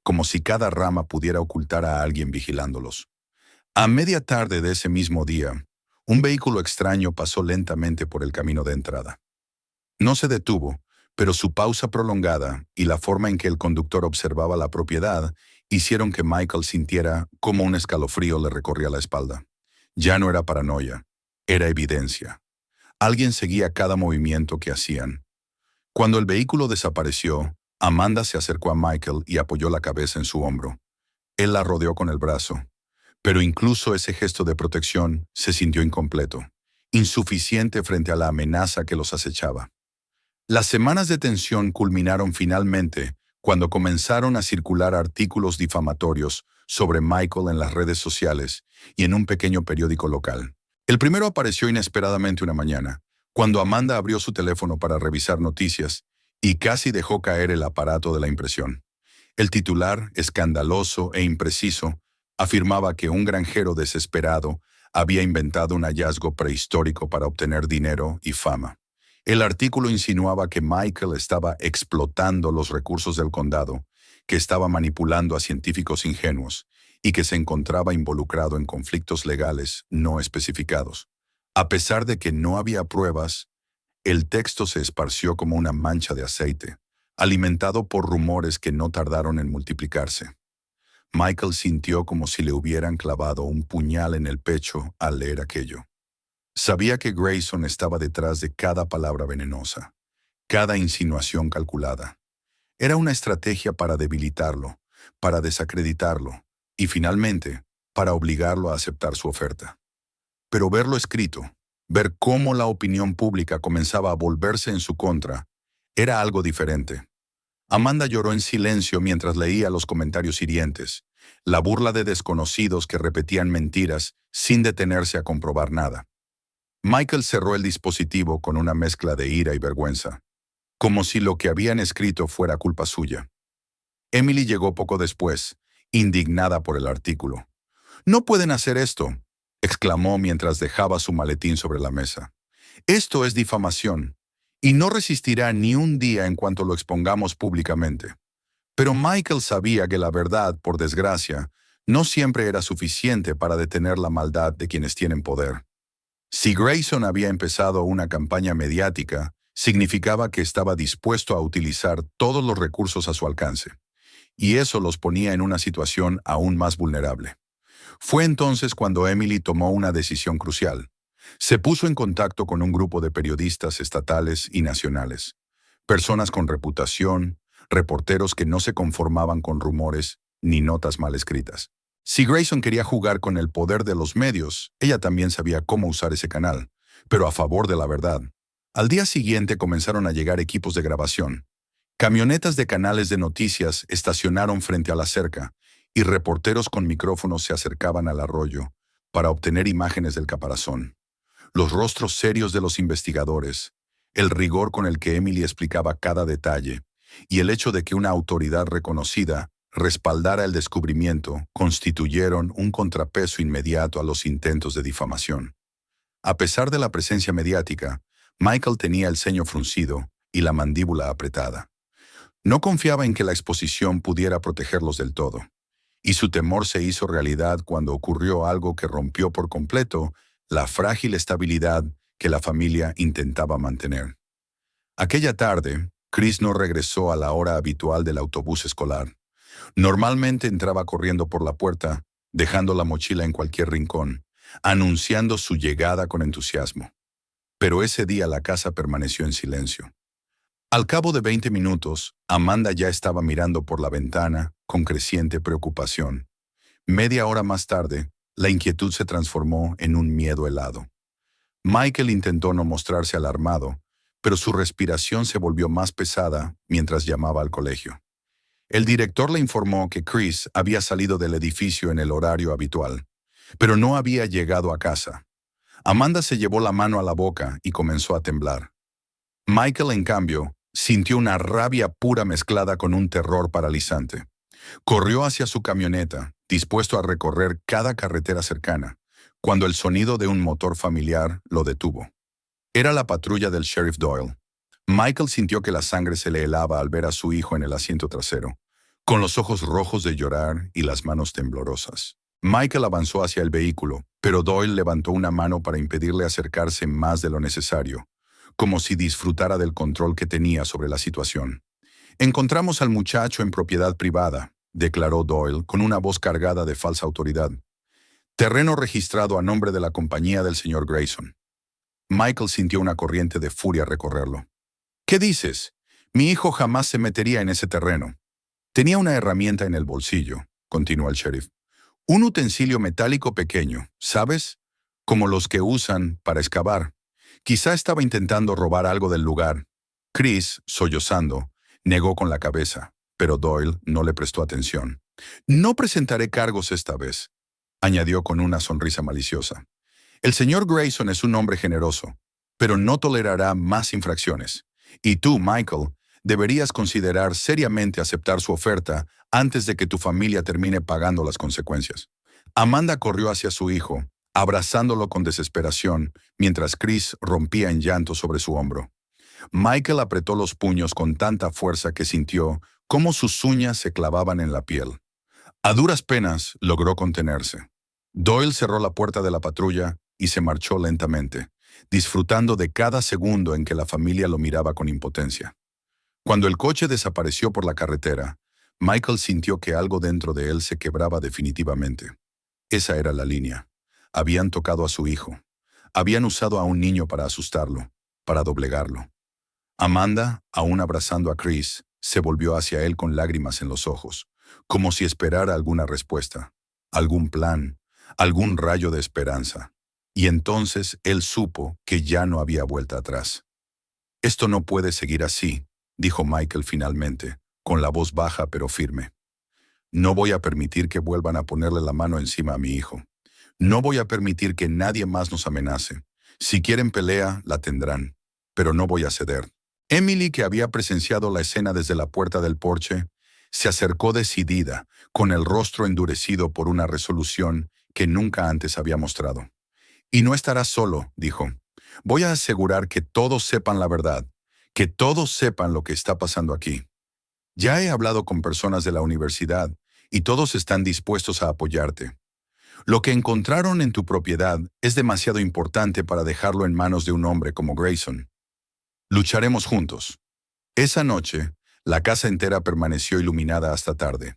S1: como si cada rama pudiera ocultar a alguien vigilándolos. A media tarde de ese mismo día, un vehículo extraño pasó lentamente por el camino de entrada. No se detuvo, pero su pausa prolongada y la forma en que el conductor observaba la propiedad hicieron que Michael sintiera como un escalofrío le recorría la espalda. Ya no era paranoia, era evidencia. Alguien seguía cada movimiento que hacían. Cuando el vehículo desapareció, Amanda se acercó a Michael y apoyó la cabeza en su hombro. Él la rodeó con el brazo. Pero incluso ese gesto de protección se sintió incompleto, insuficiente frente a la amenaza que los acechaba. Las semanas de tensión culminaron finalmente cuando comenzaron a circular artículos difamatorios sobre Michael en las redes sociales y en un pequeño periódico local. El primero apareció inesperadamente una mañana, cuando Amanda abrió su teléfono para revisar noticias y casi dejó caer el aparato de la impresión. El titular, escandaloso e impreciso, afirmaba que un granjero desesperado había inventado un hallazgo prehistórico para obtener dinero y fama. El artículo insinuaba que Michael estaba explotando los recursos del condado, que estaba manipulando a científicos ingenuos y que se encontraba involucrado en conflictos legales no especificados. A pesar de que no había pruebas, el texto se esparció como una mancha de aceite, alimentado por rumores que no tardaron en multiplicarse. Michael sintió como si le hubieran clavado un puñal en el pecho al leer aquello. Sabía que Grayson estaba detrás de cada palabra venenosa, cada insinuación calculada. Era una estrategia para debilitarlo, para desacreditarlo y, finalmente, para obligarlo a aceptar su oferta. Pero verlo escrito, ver cómo la opinión pública comenzaba a volverse en su contra, era algo diferente. Amanda lloró en silencio mientras leía los comentarios hirientes, la burla de desconocidos que repetían mentiras sin detenerse a comprobar nada. Michael cerró el dispositivo con una mezcla de ira y vergüenza, como si lo que habían escrito fuera culpa suya. Emily llegó poco después, indignada por el artículo. «No pueden hacer esto», exclamó mientras dejaba su maletín sobre la mesa. «Esto es difamación, y no resistirá ni un día en cuanto lo expongamos públicamente». Pero Michael sabía que la verdad, por desgracia, no siempre era suficiente para detener la maldad de quienes tienen poder. Si Grayson había empezado una campaña mediática, significaba que estaba dispuesto a utilizar todos los recursos a su alcance, y eso los ponía en una situación aún más vulnerable. Fue entonces cuando Emily tomó una decisión crucial. Se puso en contacto con un grupo de periodistas estatales y nacionales, personas con reputación, reporteros que no se conformaban con rumores ni notas mal escritas. Si Grayson quería jugar con el poder de los medios, ella también sabía cómo usar ese canal, pero a favor de la verdad. Al día siguiente comenzaron a llegar equipos de grabación. Camionetas de canales de noticias estacionaron frente a la cerca y reporteros con micrófonos se acercaban al arroyo para obtener imágenes del caparazón. Los rostros serios de los investigadores, el rigor con el que Emily explicaba cada detalle y el hecho de que una autoridad reconocida respaldara el descubrimiento constituyeron un contrapeso inmediato a los intentos de difamación. A pesar de la presencia mediática, Michael tenía el ceño fruncido y la mandíbula apretada. No confiaba en que la exposición pudiera protegerlos del todo, y su temor se hizo realidad cuando ocurrió algo que rompió por completo la frágil estabilidad que la familia intentaba mantener. Aquella tarde, Chris no regresó a la hora habitual del autobús escolar. Normalmente entraba corriendo por la puerta, dejando la mochila en cualquier rincón, anunciando su llegada con entusiasmo. Pero ese día la casa permaneció en silencio. Al cabo de 20 minutos, Amanda ya estaba mirando por la ventana con creciente preocupación. Media hora más tarde, la inquietud se transformó en un miedo helado. Michael intentó no mostrarse alarmado, pero su respiración se volvió más pesada mientras llamaba al colegio. El director le informó que Chris había salido del edificio en el horario habitual, pero no había llegado a casa. Amanda se llevó la mano a la boca y comenzó a temblar. Michael, en cambio, sintió una rabia pura mezclada con un terror paralizante. Corrió hacia su camioneta, dispuesto a recorrer cada carretera cercana, cuando el sonido de un motor familiar lo detuvo. Era la patrulla del sheriff Doyle. Michael sintió que la sangre se le helaba al ver a su hijo en el asiento trasero, con los ojos rojos de llorar y las manos temblorosas. Michael avanzó hacia el vehículo, pero Doyle levantó una mano para impedirle acercarse más de lo necesario, como si disfrutara del control que tenía sobre la situación. «Encontramos al muchacho en propiedad privada», declaró Doyle con una voz cargada de falsa autoridad. «Terreno registrado a nombre de la compañía del señor Grayson». Michael sintió una corriente de furia recorrerlo. «¿Qué dices? Mi hijo jamás se metería en ese terreno». «Tenía una herramienta en el bolsillo», continuó el sheriff. «Un utensilio metálico pequeño, ¿sabes? Como los que usan para excavar. Quizá estaba intentando robar algo del lugar». Chris, sollozando, negó con la cabeza, pero Doyle no le prestó atención. «No presentaré cargos esta vez», añadió con una sonrisa maliciosa. «El señor Grayson es un hombre generoso, pero no tolerará más infracciones. Y tú, Michael, deberías considerar seriamente aceptar su oferta antes de que tu familia termine pagando las consecuencias». Amanda corrió hacia su hijo, abrazándolo con desesperación, mientras Chris rompía en llanto sobre su hombro. Michael apretó los puños con tanta fuerza que sintió cómo sus uñas se clavaban en la piel. A duras penas logró contenerse. Doyle cerró la puerta de la patrulla y se marchó lentamente, disfrutando de cada segundo en que la familia lo miraba con impotencia. Cuando el coche desapareció por la carretera, Michael sintió que algo dentro de él se quebraba definitivamente. Esa era la línea. Habían tocado a su hijo. Habían usado a un niño para asustarlo, para doblegarlo. Amanda, aún abrazando a Chris, se volvió hacia él con lágrimas en los ojos, como si esperara alguna respuesta, algún plan, algún rayo de esperanza. Y entonces él supo que ya no había vuelta atrás. «Esto no puede seguir así», dijo Michael finalmente, con la voz baja pero firme. «No voy a permitir que vuelvan a ponerle la mano encima a mi hijo. No voy a permitir que nadie más nos amenace. Si quieren pelea, la tendrán, pero no voy a ceder». Emily, que había presenciado la escena desde la puerta del porche, se acercó decidida, con el rostro endurecido por una resolución que nunca antes había mostrado. «Y no estarás solo», dijo. «Voy a asegurar que todos sepan la verdad, que todos sepan lo que está pasando aquí. Ya he hablado con personas de la universidad y todos están dispuestos a apoyarte. Lo que encontraron en tu propiedad es demasiado importante para dejarlo en manos de un hombre como Grayson. Lucharemos juntos». Esa noche, la casa entera permaneció iluminada hasta tarde.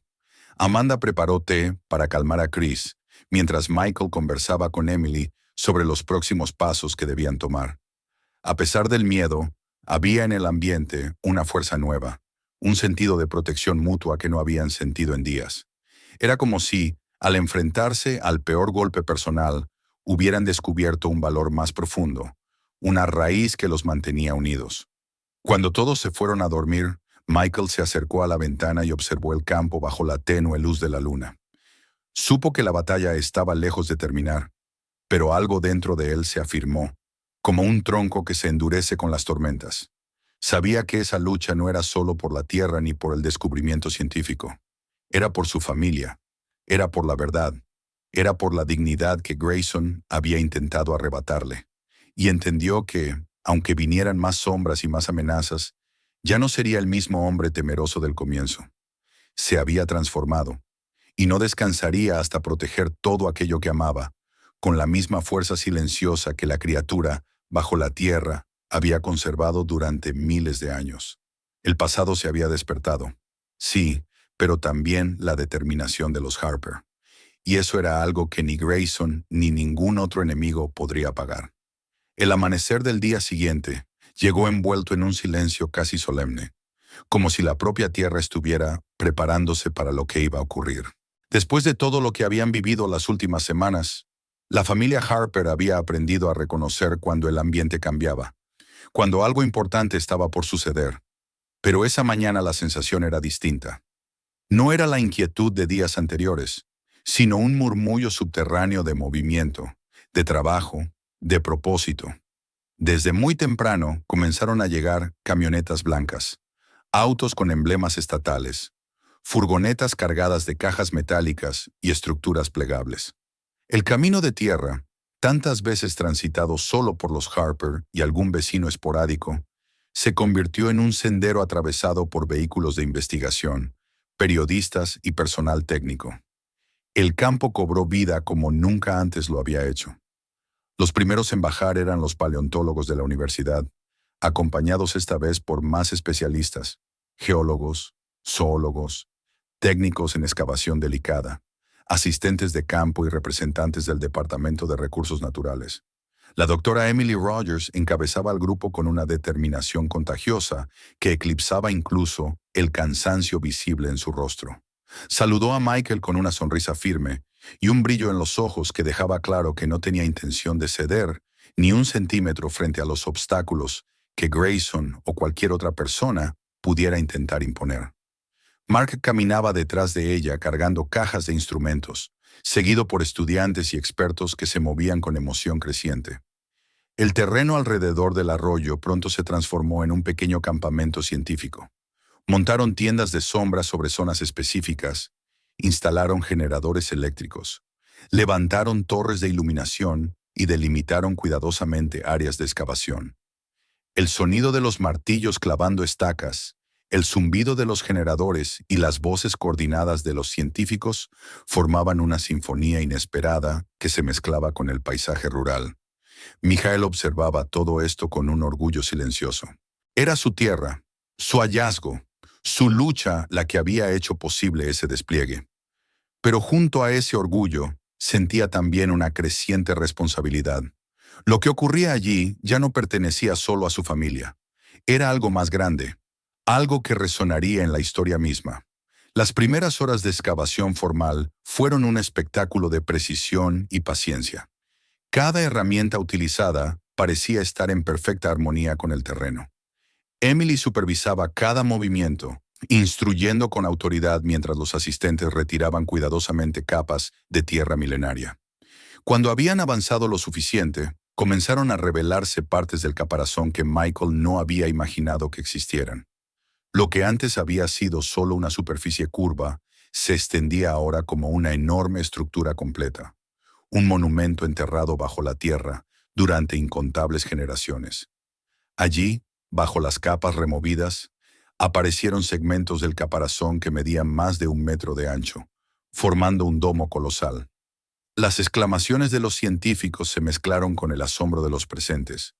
S1: Amanda preparó té para calmar a Chris, mientras Michael conversaba con Emily sobre los próximos pasos que debían tomar. A pesar del miedo, había en el ambiente una fuerza nueva, un sentido de protección mutua que no habían sentido en días. Era como si, al enfrentarse al peor golpe personal, hubieran descubierto un valor más profundo, una raíz que los mantenía unidos. Cuando todos se fueron a dormir, Michael se acercó a la ventana y observó el campo bajo la tenue luz de la luna. Supo que la batalla estaba lejos de terminar, pero algo dentro de él se afirmó, como un tronco que se endurece con las tormentas. Sabía que esa lucha no era solo por la tierra ni por el descubrimiento científico. Era por su familia, era por la verdad, era por la dignidad que Grayson había intentado arrebatarle. Y entendió que, aunque vinieran más sombras y más amenazas, ya no sería el mismo hombre temeroso del comienzo. Se había transformado, y no descansaría hasta proteger todo aquello que amaba, con la misma fuerza silenciosa que la criatura, bajo la tierra, había conservado durante miles de años. El pasado se había despertado. Sí, pero también la determinación de los Harper. y eso era algo que ni Grayson ni ningún otro enemigo podría pagar. El amanecer del día siguiente llegó envuelto en un silencio casi solemne, como si la propia tierra estuviera preparándose para lo que iba a ocurrir. Después de todo lo que habían vivido las últimas semanas, la familia Harper había aprendido a reconocer cuando el ambiente cambiaba, cuando algo importante estaba por suceder. Pero esa mañana la sensación era distinta. No era la inquietud de días anteriores, sino un murmullo subterráneo de movimiento, de trabajo, de propósito. Desde muy temprano comenzaron a llegar camionetas blancas, autos con emblemas estatales, furgonetas cargadas de cajas metálicas y estructuras plegables. El camino de tierra, tantas veces transitado solo por los Harper y algún vecino esporádico, se convirtió en un sendero atravesado por vehículos de investigación, periodistas y personal técnico. El campo cobró vida como nunca antes lo había hecho. Los primeros en bajar eran los paleontólogos de la universidad, acompañados esta vez por más especialistas, geólogos, zoólogos, técnicos en excavación delicada, asistentes de campo y representantes del Departamento de Recursos Naturales. La doctora Emily Rogers encabezaba al grupo con una determinación contagiosa que eclipsaba incluso el cansancio visible en su rostro. Saludó a Michael con una sonrisa firme y un brillo en los ojos que dejaba claro que no tenía intención de ceder ni un centímetro frente a los obstáculos que Grayson o cualquier otra persona pudiera intentar imponer. Mark caminaba detrás de ella cargando cajas de instrumentos, seguido por estudiantes y expertos que se movían con emoción creciente. El terreno alrededor del arroyo pronto se transformó en un pequeño campamento científico. Montaron tiendas de sombra sobre zonas específicas, instalaron generadores eléctricos, levantaron torres de iluminación y delimitaron cuidadosamente áreas de excavación. El sonido de los martillos clavando estacas, el zumbido de los generadores y las voces coordinadas de los científicos formaban una sinfonía inesperada que se mezclaba con el paisaje rural. Michael observaba todo esto con un orgullo silencioso. Era su tierra, su hallazgo, su lucha la que había hecho posible ese despliegue. Pero junto a ese orgullo, sentía también una creciente responsabilidad. Lo que ocurría allí ya no pertenecía solo a su familia. Era algo más grande, algo que resonaría en la historia misma. Las primeras horas de excavación formal fueron un espectáculo de precisión y paciencia. Cada herramienta utilizada parecía estar en perfecta armonía con el terreno. Emily supervisaba cada movimiento, instruyendo con autoridad mientras los asistentes retiraban cuidadosamente capas de tierra milenaria. Cuando habían avanzado lo suficiente, comenzaron a revelarse partes del caparazón que Michael no había imaginado que existieran. Lo que antes había sido solo una superficie curva, se extendía ahora como una enorme estructura completa, un monumento enterrado bajo la tierra durante incontables generaciones. Allí, bajo las capas removidas, aparecieron segmentos del caparazón que medían más de 1 metro de ancho, formando un domo colosal. Las exclamaciones de los científicos se mezclaron con el asombro de los presentes.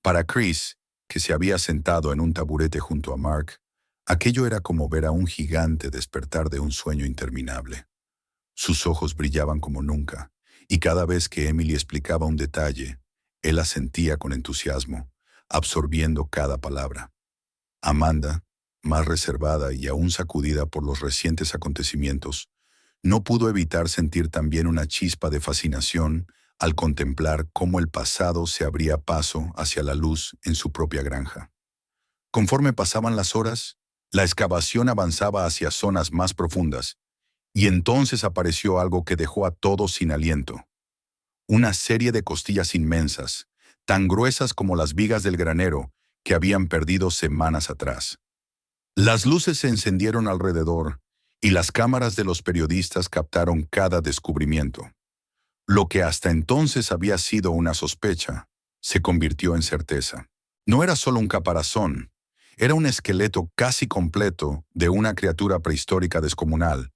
S1: Para Chris, que se había sentado en un taburete junto a Mark, aquello era como ver a un gigante despertar de un sueño interminable. Sus ojos brillaban como nunca, y cada vez que Emily explicaba un detalle, él asentía con entusiasmo, absorbiendo cada palabra. Amanda, más reservada y aún sacudida por los recientes acontecimientos, no pudo evitar sentir también una chispa de fascinación al contemplar cómo el pasado se abría paso hacia la luz en su propia granja. Conforme pasaban las horas, la excavación avanzaba hacia zonas más profundas, y entonces apareció algo que dejó a todos sin aliento. Una serie de costillas inmensas, tan gruesas como las vigas del granero que habían perdido semanas atrás. Las luces se encendieron alrededor y las cámaras de los periodistas captaron cada descubrimiento. Lo que hasta entonces había sido una sospecha, se convirtió en certeza. No era solo un caparazón, era un esqueleto casi completo de una criatura prehistórica descomunal,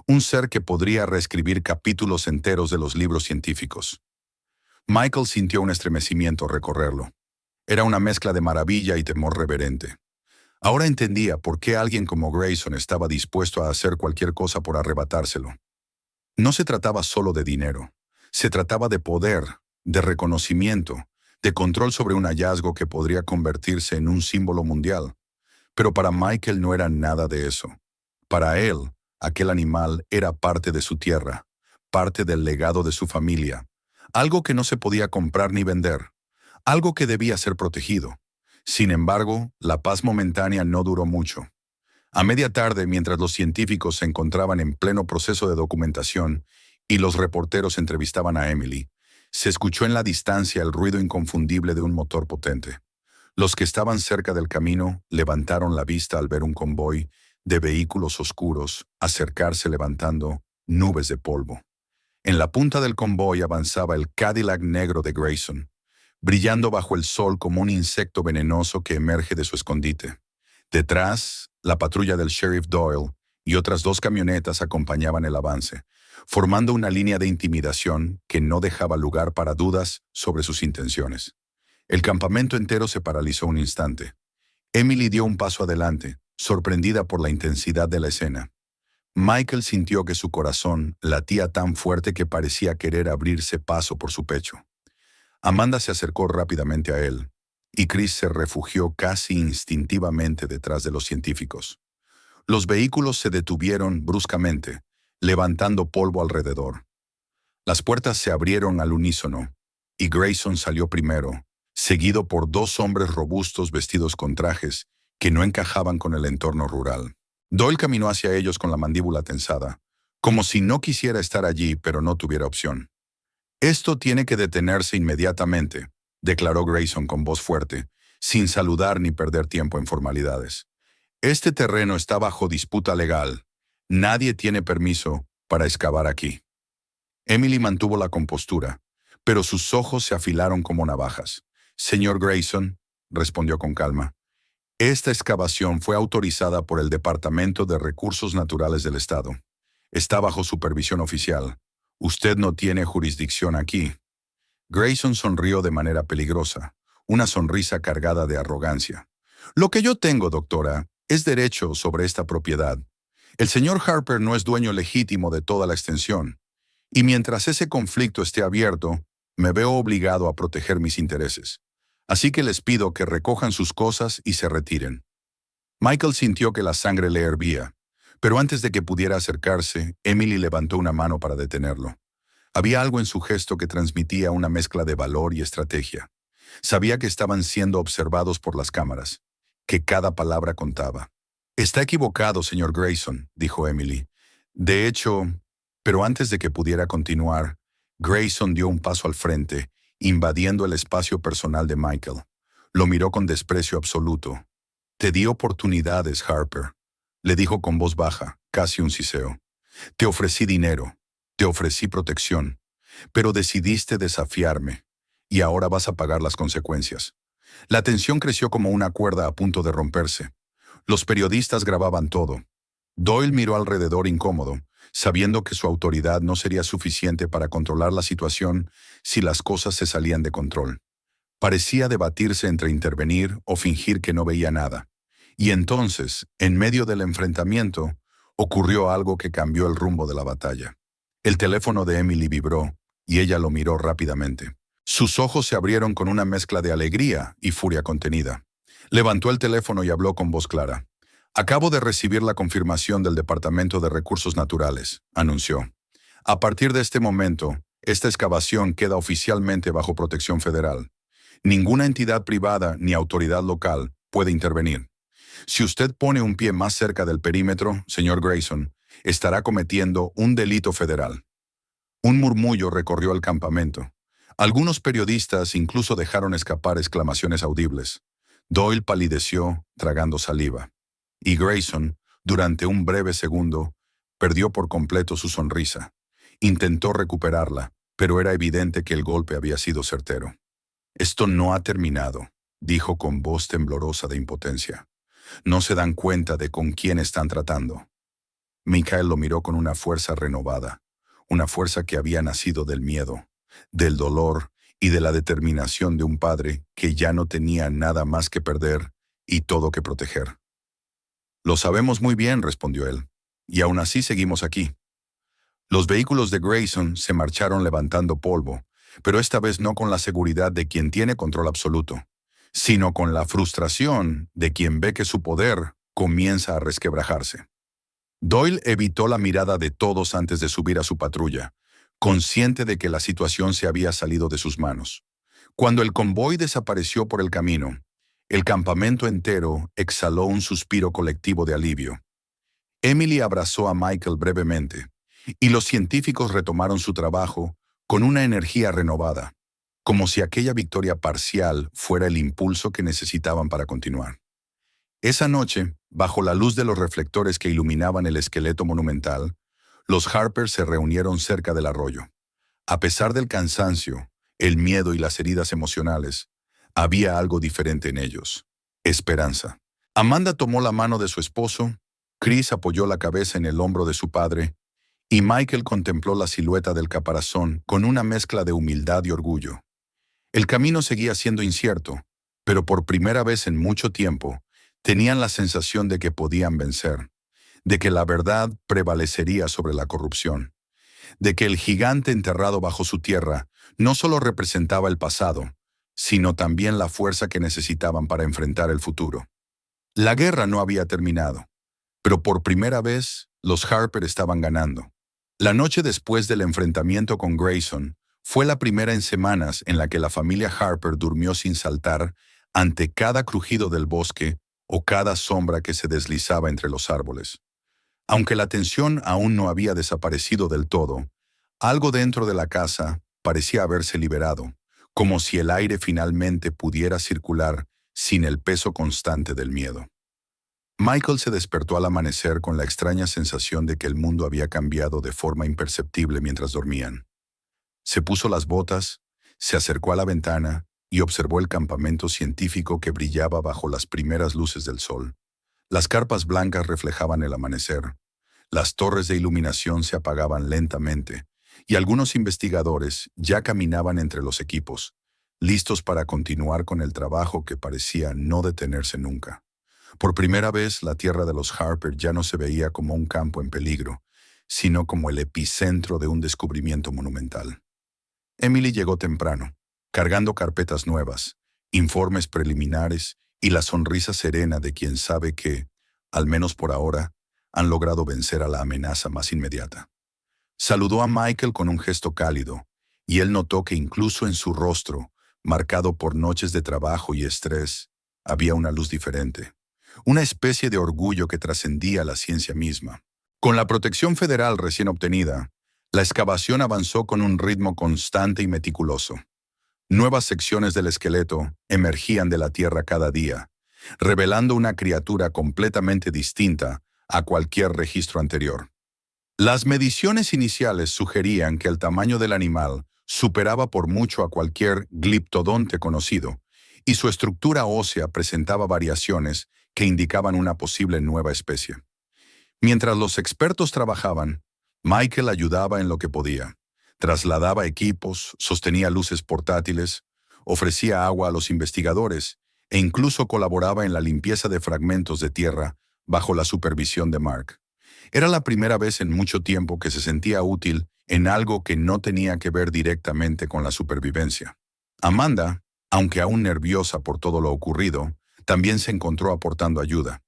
S1: un ser que podría reescribir capítulos enteros de los libros científicos. Michael sintió un estremecimiento al recorrerlo. Era una mezcla de maravilla y temor reverente. Ahora entendía por qué alguien como Grayson estaba dispuesto a hacer cualquier cosa por arrebatárselo. No se trataba solo de dinero. Se trataba de poder, de reconocimiento, de control sobre un hallazgo que podría convertirse en un símbolo mundial. Pero para Michael no era nada de eso. Para él, aquel animal era parte de su tierra, parte del legado de su familia, algo que no se podía comprar ni vender, algo que debía ser protegido. Sin embargo, la paz momentánea no duró mucho. A media tarde, mientras los científicos se encontraban en pleno proceso de documentación y los reporteros entrevistaban a Emily, se escuchó en la distancia el ruido inconfundible de un motor potente. Los que estaban cerca del camino levantaron la vista al ver un convoy de vehículos oscuros acercarse levantando nubes de polvo. En la punta del convoy avanzaba el Cadillac negro de Grayson, brillando bajo el sol como un insecto venenoso que emerge de su escondite. Detrás, la patrulla del sheriff Doyle y otras 2 camionetas acompañaban el avance, formando una línea de intimidación que no dejaba lugar para dudas sobre sus intenciones. El campamento entero se paralizó un instante. Emily dio un paso adelante, sorprendida por la intensidad de la escena. Michael sintió que su corazón latía tan fuerte que parecía querer abrirse paso por su pecho. Amanda se acercó rápidamente a él, y Chris se refugió casi instintivamente detrás de los científicos. Los vehículos se detuvieron bruscamente, levantando polvo alrededor. Las puertas se abrieron al unísono, y Grayson salió primero, seguido por 2 hombres robustos vestidos con trajes que no encajaban con el entorno rural. Doyle caminó hacia ellos con la mandíbula tensada, como si no quisiera estar allí pero no tuviera opción. «Esto tiene que detenerse inmediatamente», declaró Grayson con voz fuerte, sin saludar ni perder tiempo en formalidades. «Este terreno está bajo disputa legal. Nadie tiene permiso para excavar aquí». Emily mantuvo la compostura, pero sus ojos se afilaron como navajas. «Señor Grayson», respondió con calma, «esta excavación fue autorizada por el Departamento de Recursos Naturales del Estado. Está bajo supervisión oficial. Usted no tiene jurisdicción aquí». Grayson sonrió de manera peligrosa, una sonrisa cargada de arrogancia. «Lo que yo tengo, doctora, es derecho sobre esta propiedad. El señor Harper no es dueño legítimo de toda la extensión, y mientras ese conflicto esté abierto, me veo obligado a proteger mis intereses. Así que les pido que recojan sus cosas y se retiren». Michael sintió que la sangre le hervía, pero antes de que pudiera acercarse, Emily levantó una mano para detenerlo. Había algo en su gesto que transmitía una mezcla de valor y estrategia. Sabía que estaban siendo observados por las cámaras, que cada palabra contaba. «Está equivocado, señor Grayson», dijo Emily. «De hecho...» Pero antes de que pudiera continuar, Grayson dio un paso al frente, invadiendo el espacio personal de Michael. Lo miró con desprecio absoluto. «Te di oportunidades, Harper», le dijo con voz baja, casi un siseo. «Te ofrecí dinero, te ofrecí protección, pero decidiste desafiarme, y ahora vas a pagar las consecuencias». La tensión creció como una cuerda a punto de romperse. Los periodistas grababan todo. Doyle miró alrededor incómodo, sabiendo que su autoridad no sería suficiente para controlar la situación si las cosas se salían de control. Parecía debatirse entre intervenir o fingir que no veía nada. Y entonces, en medio del enfrentamiento, ocurrió algo que cambió el rumbo de la batalla. El teléfono de Emily vibró, y ella lo miró rápidamente. Sus ojos se abrieron con una mezcla de alegría y furia contenida. Levantó el teléfono y habló con voz clara. «Acabo de recibir la confirmación del Departamento de Recursos Naturales», anunció. «A partir de este momento, esta excavación queda oficialmente bajo protección federal. Ninguna entidad privada ni autoridad local puede intervenir. Si usted pone un pie más cerca del perímetro, señor Grayson, estará cometiendo un delito federal». Un murmullo recorrió el campamento. Algunos periodistas incluso dejaron escapar exclamaciones audibles. Doyle palideció, tragando saliva. Y Grayson, durante un breve segundo, perdió por completo su sonrisa. Intentó recuperarla, pero era evidente que el golpe había sido certero. «Esto no ha terminado», dijo con voz temblorosa de impotencia. «No se dan cuenta de con quién están tratando». Michael lo miró con una fuerza renovada, una fuerza que había nacido del miedo, del dolor y de la determinación de un padre que ya no tenía nada más que perder y todo que proteger. «Lo sabemos muy bien», respondió él, «y aún así seguimos aquí». Los vehículos de Grayson se marcharon levantando polvo, pero esta vez no con la seguridad de quien tiene control absoluto, sino con la frustración de quien ve que su poder comienza a resquebrajarse. Doyle evitó la mirada de todos antes de subir a su patrulla, consciente de que la situación se había salido de sus manos. Cuando el convoy desapareció por el camino, el campamento entero exhaló un suspiro colectivo de alivio. Emily abrazó a Michael brevemente, y los científicos retomaron su trabajo con una energía renovada, como si aquella victoria parcial fuera el impulso que necesitaban para continuar. Esa noche, bajo la luz de los reflectores que iluminaban el esqueleto monumental, los Harper se reunieron cerca del arroyo. A pesar del cansancio, el miedo y las heridas emocionales, había algo diferente en ellos: esperanza. Amanda tomó la mano de su esposo, Chris apoyó la cabeza en el hombro de su padre, y Michael contempló la silueta del caparazón con una mezcla de humildad y orgullo. El camino seguía siendo incierto, pero por primera vez en mucho tiempo, tenían la sensación de que podían vencer, de que la verdad prevalecería sobre la corrupción, de que el gigante enterrado bajo su tierra no solo representaba el pasado, sino también la fuerza que necesitaban para enfrentar el futuro. La guerra no había terminado, pero por primera vez los Harper estaban ganando. La noche después del enfrentamiento con Grayson fue la primera en semanas en la que la familia Harper durmió sin saltar ante cada crujido del bosque o cada sombra que se deslizaba entre los árboles. Aunque la tensión aún no había desaparecido del todo, algo dentro de la casa parecía haberse liberado, como si el aire finalmente pudiera circular sin el peso constante del miedo. Michael se despertó al amanecer con la extraña sensación de que el mundo había cambiado de forma imperceptible mientras dormían. Se puso las botas, se acercó a la ventana y observó el campamento científico que brillaba bajo las primeras luces del sol. Las carpas blancas reflejaban el amanecer. Las torres de iluminación se apagaban lentamente, y algunos investigadores ya caminaban entre los equipos, listos para continuar con el trabajo que parecía no detenerse nunca. Por primera vez, la tierra de los Harper ya no se veía como un campo en peligro, sino como el epicentro de un descubrimiento monumental. Emily llegó temprano, cargando carpetas nuevas, informes preliminares y la sonrisa serena de quien sabe que, al menos por ahora, han logrado vencer a la amenaza más inmediata. Saludó a Michael con un gesto cálido, y él notó que incluso en su rostro, marcado por noches de trabajo y estrés, había una luz diferente, una especie de orgullo que trascendía la ciencia misma. Con la protección federal recién obtenida, la excavación avanzó con un ritmo constante y meticuloso. Nuevas secciones del esqueleto emergían de la tierra cada día, revelando una criatura completamente distinta a cualquier registro anterior. Las mediciones iniciales sugerían que el tamaño del animal superaba por mucho a cualquier gliptodonte conocido, y su estructura ósea presentaba variaciones que indicaban una posible nueva especie. Mientras los expertos trabajaban, Michael ayudaba en lo que podía. Trasladaba equipos, sostenía luces portátiles, ofrecía agua a los investigadores e incluso colaboraba en la limpieza de fragmentos de tierra bajo la supervisión de Mark. Era la primera vez en mucho tiempo que se sentía útil en algo que no tenía que ver directamente con la supervivencia. Amanda, aunque aún nerviosa por todo lo ocurrido, también se encontró aportando ayuda.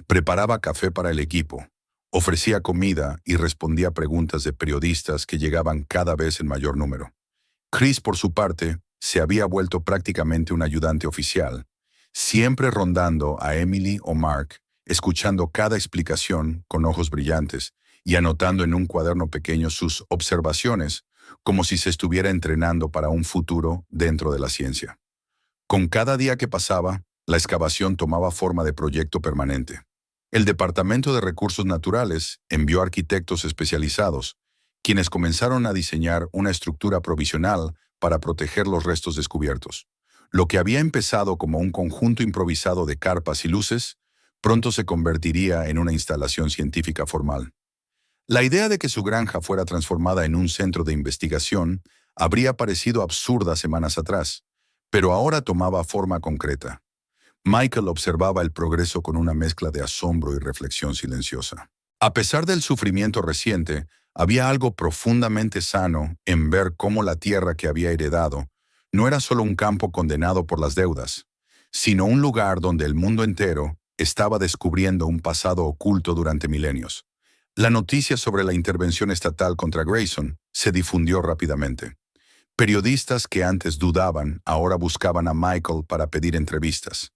S1: Preparaba café para el equipo, ofrecía comida y respondía preguntas de periodistas que llegaban cada vez en mayor número. Chris, por su parte, se había vuelto prácticamente un ayudante oficial, siempre rondando a Emily o Mark, escuchando cada explicación con ojos brillantes y anotando en un cuaderno pequeño sus observaciones, como si se estuviera entrenando para un futuro dentro de la ciencia. Con cada día que pasaba, la excavación tomaba forma de proyecto permanente. El Departamento de Recursos Naturales envió arquitectos especializados, quienes comenzaron a diseñar una estructura provisional para proteger los restos descubiertos. Lo que había empezado como un conjunto improvisado de carpas y luces, pronto se convertiría en una instalación científica formal. La idea de que su granja fuera transformada en un centro de investigación habría parecido absurda semanas atrás, pero ahora tomaba forma concreta. Michael observaba el progreso con una mezcla de asombro y reflexión silenciosa. A pesar del sufrimiento reciente, Había algo profundamente sano en ver cómo la tierra que había heredado no era solo un campo condenado por las deudas, sino un lugar donde el mundo entero estaba descubriendo un pasado oculto durante milenios. La noticia sobre la intervención estatal contra Grayson se difundió rápidamente. Periodistas que antes dudaban ahora buscaban a Michael para pedir entrevistas.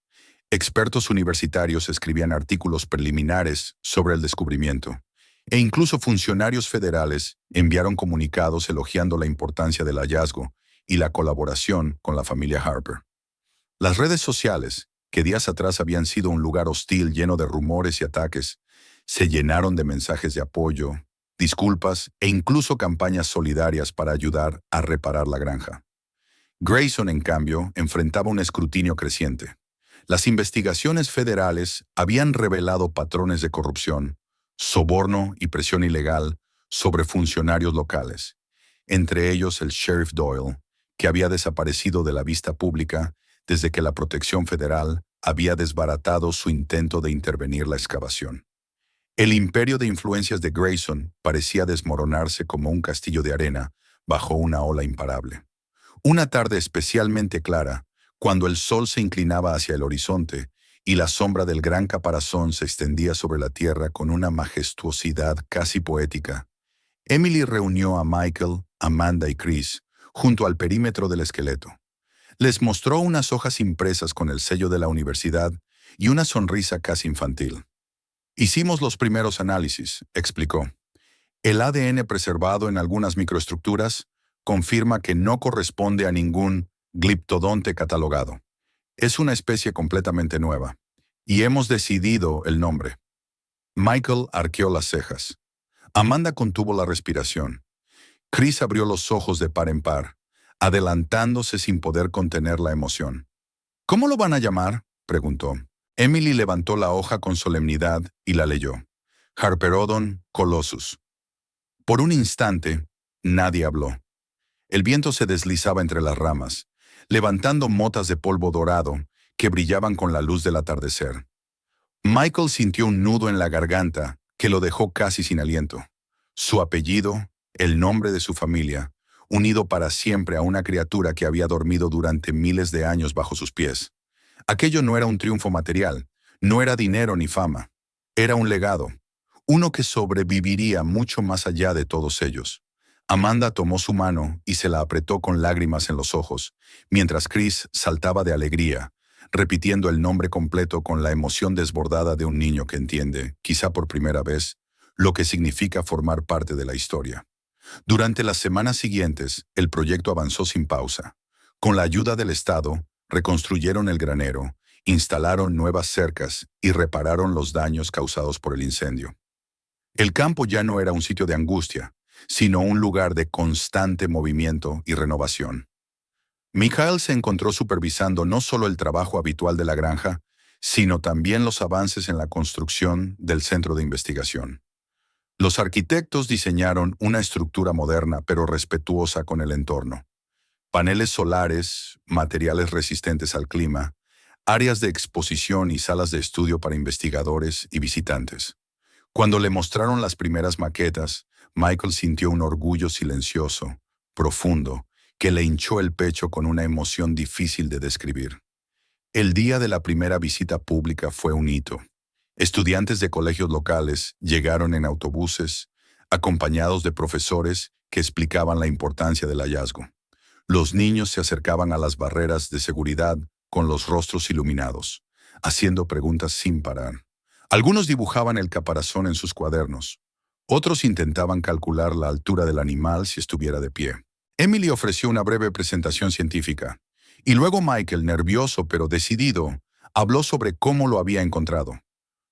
S1: Expertos universitarios escribían artículos preliminares sobre el descubrimiento. E incluso funcionarios federales enviaron comunicados elogiando la importancia del hallazgo y la colaboración con la familia Harper. Las redes sociales, que días atrás habían sido un lugar hostil lleno de rumores y ataques, se llenaron de mensajes de apoyo, disculpas e incluso campañas solidarias para ayudar a reparar la granja. Grayson, en cambio, enfrentaba un escrutinio creciente. Las investigaciones federales habían revelado patrones de corrupción, soborno y presión ilegal sobre funcionarios locales, entre ellos el sheriff Doyle, que había desaparecido de la vista pública desde que la Protección Federal había desbaratado su intento de intervenir la excavación. El imperio de influencias de Grayson parecía desmoronarse como un castillo de arena bajo una ola imparable. Una tarde especialmente clara, cuando el sol se inclinaba hacia el horizonte y la sombra del gran caparazón se extendía sobre la tierra con una majestuosidad casi poética, Emily reunió a Michael, Amanda y Chris junto al perímetro del esqueleto. Les mostró unas hojas impresas con el sello de la universidad y una sonrisa casi infantil. Hicimos los primeros análisis, explicó. El ADN preservado en algunas microestructuras confirma que no corresponde a ningún gliptodonte catalogado. Es una especie completamente nueva. Y hemos decidido el nombre. Michael arqueó las cejas. Amanda contuvo la respiración. Chris abrió los ojos de par en par, adelantándose sin poder contener la emoción. ¿Cómo lo van a llamar?, preguntó. Emily levantó la hoja con solemnidad y la leyó. Harperodon colossus. Por un instante, nadie habló. El viento se deslizaba entre las ramas, levantando motas de polvo dorado que brillaban con la luz del atardecer. Michael sintió un nudo en la garganta que lo dejó casi sin aliento. Su apellido, el nombre de su familia, unido para siempre a una criatura que había dormido durante miles de años bajo sus pies. Aquello no era un triunfo material, no era dinero ni fama. Era un legado, uno que sobreviviría mucho más allá de todos ellos. Amanda tomó su mano y se la apretó con lágrimas en los ojos, mientras Chris saltaba de alegría, repitiendo el nombre completo con la emoción desbordada de un niño que entiende, quizá por primera vez, lo que significa formar parte de la historia. Durante las semanas siguientes, el proyecto avanzó sin pausa. Con la ayuda del Estado, reconstruyeron el granero, instalaron nuevas cercas y repararon los daños causados por el incendio. El campo ya no era un sitio de angustia, sino un lugar de constante movimiento y renovación. Mikhail se encontró supervisando no solo el trabajo habitual de la granja, sino también los avances en la construcción del centro de investigación. Los arquitectos diseñaron una estructura moderna pero respetuosa con el entorno. Paneles solares, materiales resistentes al clima, áreas de exposición y salas de estudio para investigadores y visitantes. Cuando le mostraron las primeras maquetas, Michael sintió un orgullo silencioso, profundo, que le hinchó el pecho con una emoción difícil de describir. El día de la primera visita pública fue un hito. Estudiantes de colegios locales llegaron en autobuses, acompañados de profesores que explicaban la importancia del hallazgo. Los niños se acercaban a las barreras de seguridad con los rostros iluminados, haciendo preguntas sin parar. Algunos dibujaban el caparazón en sus cuadernos. Otros intentaban calcular la altura del animal si estuviera de pie. Emily ofreció una breve presentación científica, y luego Michael, nervioso pero decidido, habló sobre cómo lo había encontrado.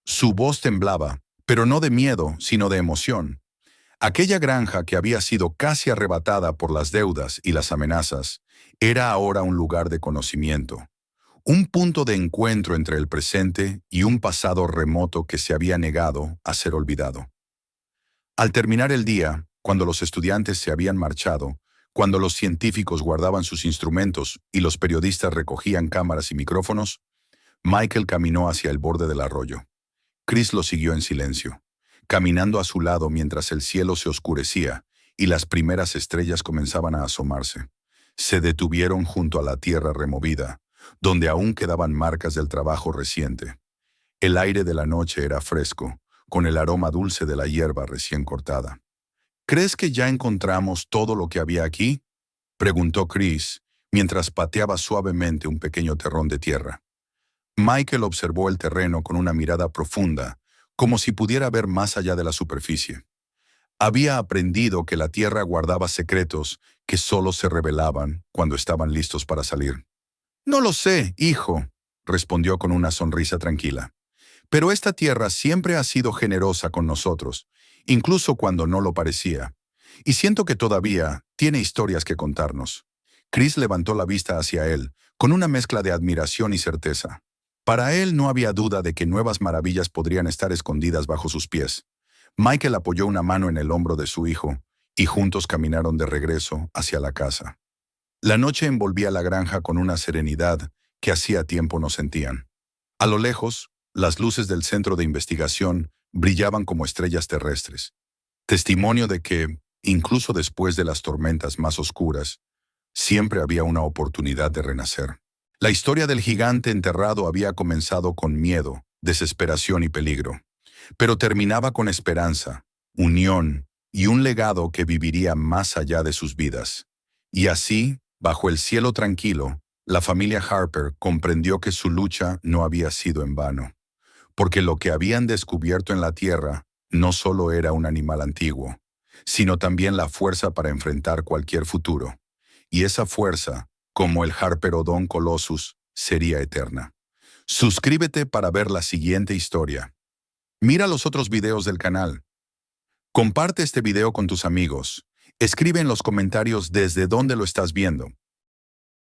S1: Su voz temblaba, pero no de miedo, sino de emoción. Aquella granja que había sido casi arrebatada por las deudas y las amenazas, era ahora un lugar de conocimiento, un punto de encuentro entre el presente y un pasado remoto que se había negado a ser olvidado. Al terminar el día, cuando los estudiantes se habían marchado, cuando los científicos guardaban sus instrumentos y los periodistas recogían cámaras y micrófonos, Michael caminó hacia el borde del arroyo. Chris lo siguió en silencio. caminando a su lado mientras el cielo se oscurecía y las primeras estrellas comenzaban a asomarse. Se detuvieron junto a la tierra removida, donde aún quedaban marcas del trabajo reciente. El aire de la noche era fresco, con el aroma dulce de la hierba recién cortada. ¿Crees que ya encontramos todo lo que había aquí?, preguntó Chris, mientras pateaba suavemente un pequeño terrón de tierra. Michael observó el terreno con una mirada profunda, como si pudiera ver más allá de la superficie. Había aprendido que la tierra guardaba secretos que solo se revelaban cuando estaban listos para salir. No lo sé, hijo, respondió con una sonrisa tranquila. Pero esta tierra siempre ha sido generosa con nosotros, incluso cuando no lo parecía. Y siento que todavía tiene historias que contarnos. Chris levantó la vista hacia él, con una mezcla de admiración y certeza. Para él no había duda de que nuevas maravillas podrían estar escondidas bajo sus pies. Michael apoyó una mano en el hombro de su hijo, y juntos caminaron de regreso hacia la casa. La noche envolvía la granja con una serenidad que hacía tiempo no sentían. A lo lejos, las luces del centro de investigación brillaban como estrellas terrestres, testimonio de que, incluso después de las tormentas más oscuras, siempre había una oportunidad de renacer. La historia del gigante enterrado había comenzado con miedo, desesperación y peligro, pero terminaba con esperanza, unión y un legado que viviría más allá de sus vidas. Y así, bajo el cielo tranquilo, la familia Harper comprendió que su lucha no había sido en vano, porque lo que habían descubierto en la tierra no solo era un animal antiguo, sino también la fuerza para enfrentar cualquier futuro. Y esa fuerza, como el Harperodon Colossus, sería eterna. Suscríbete para ver la siguiente historia. Mira los otros videos del canal. Comparte este video con tus amigos. Escribe en los comentarios desde dónde lo estás viendo.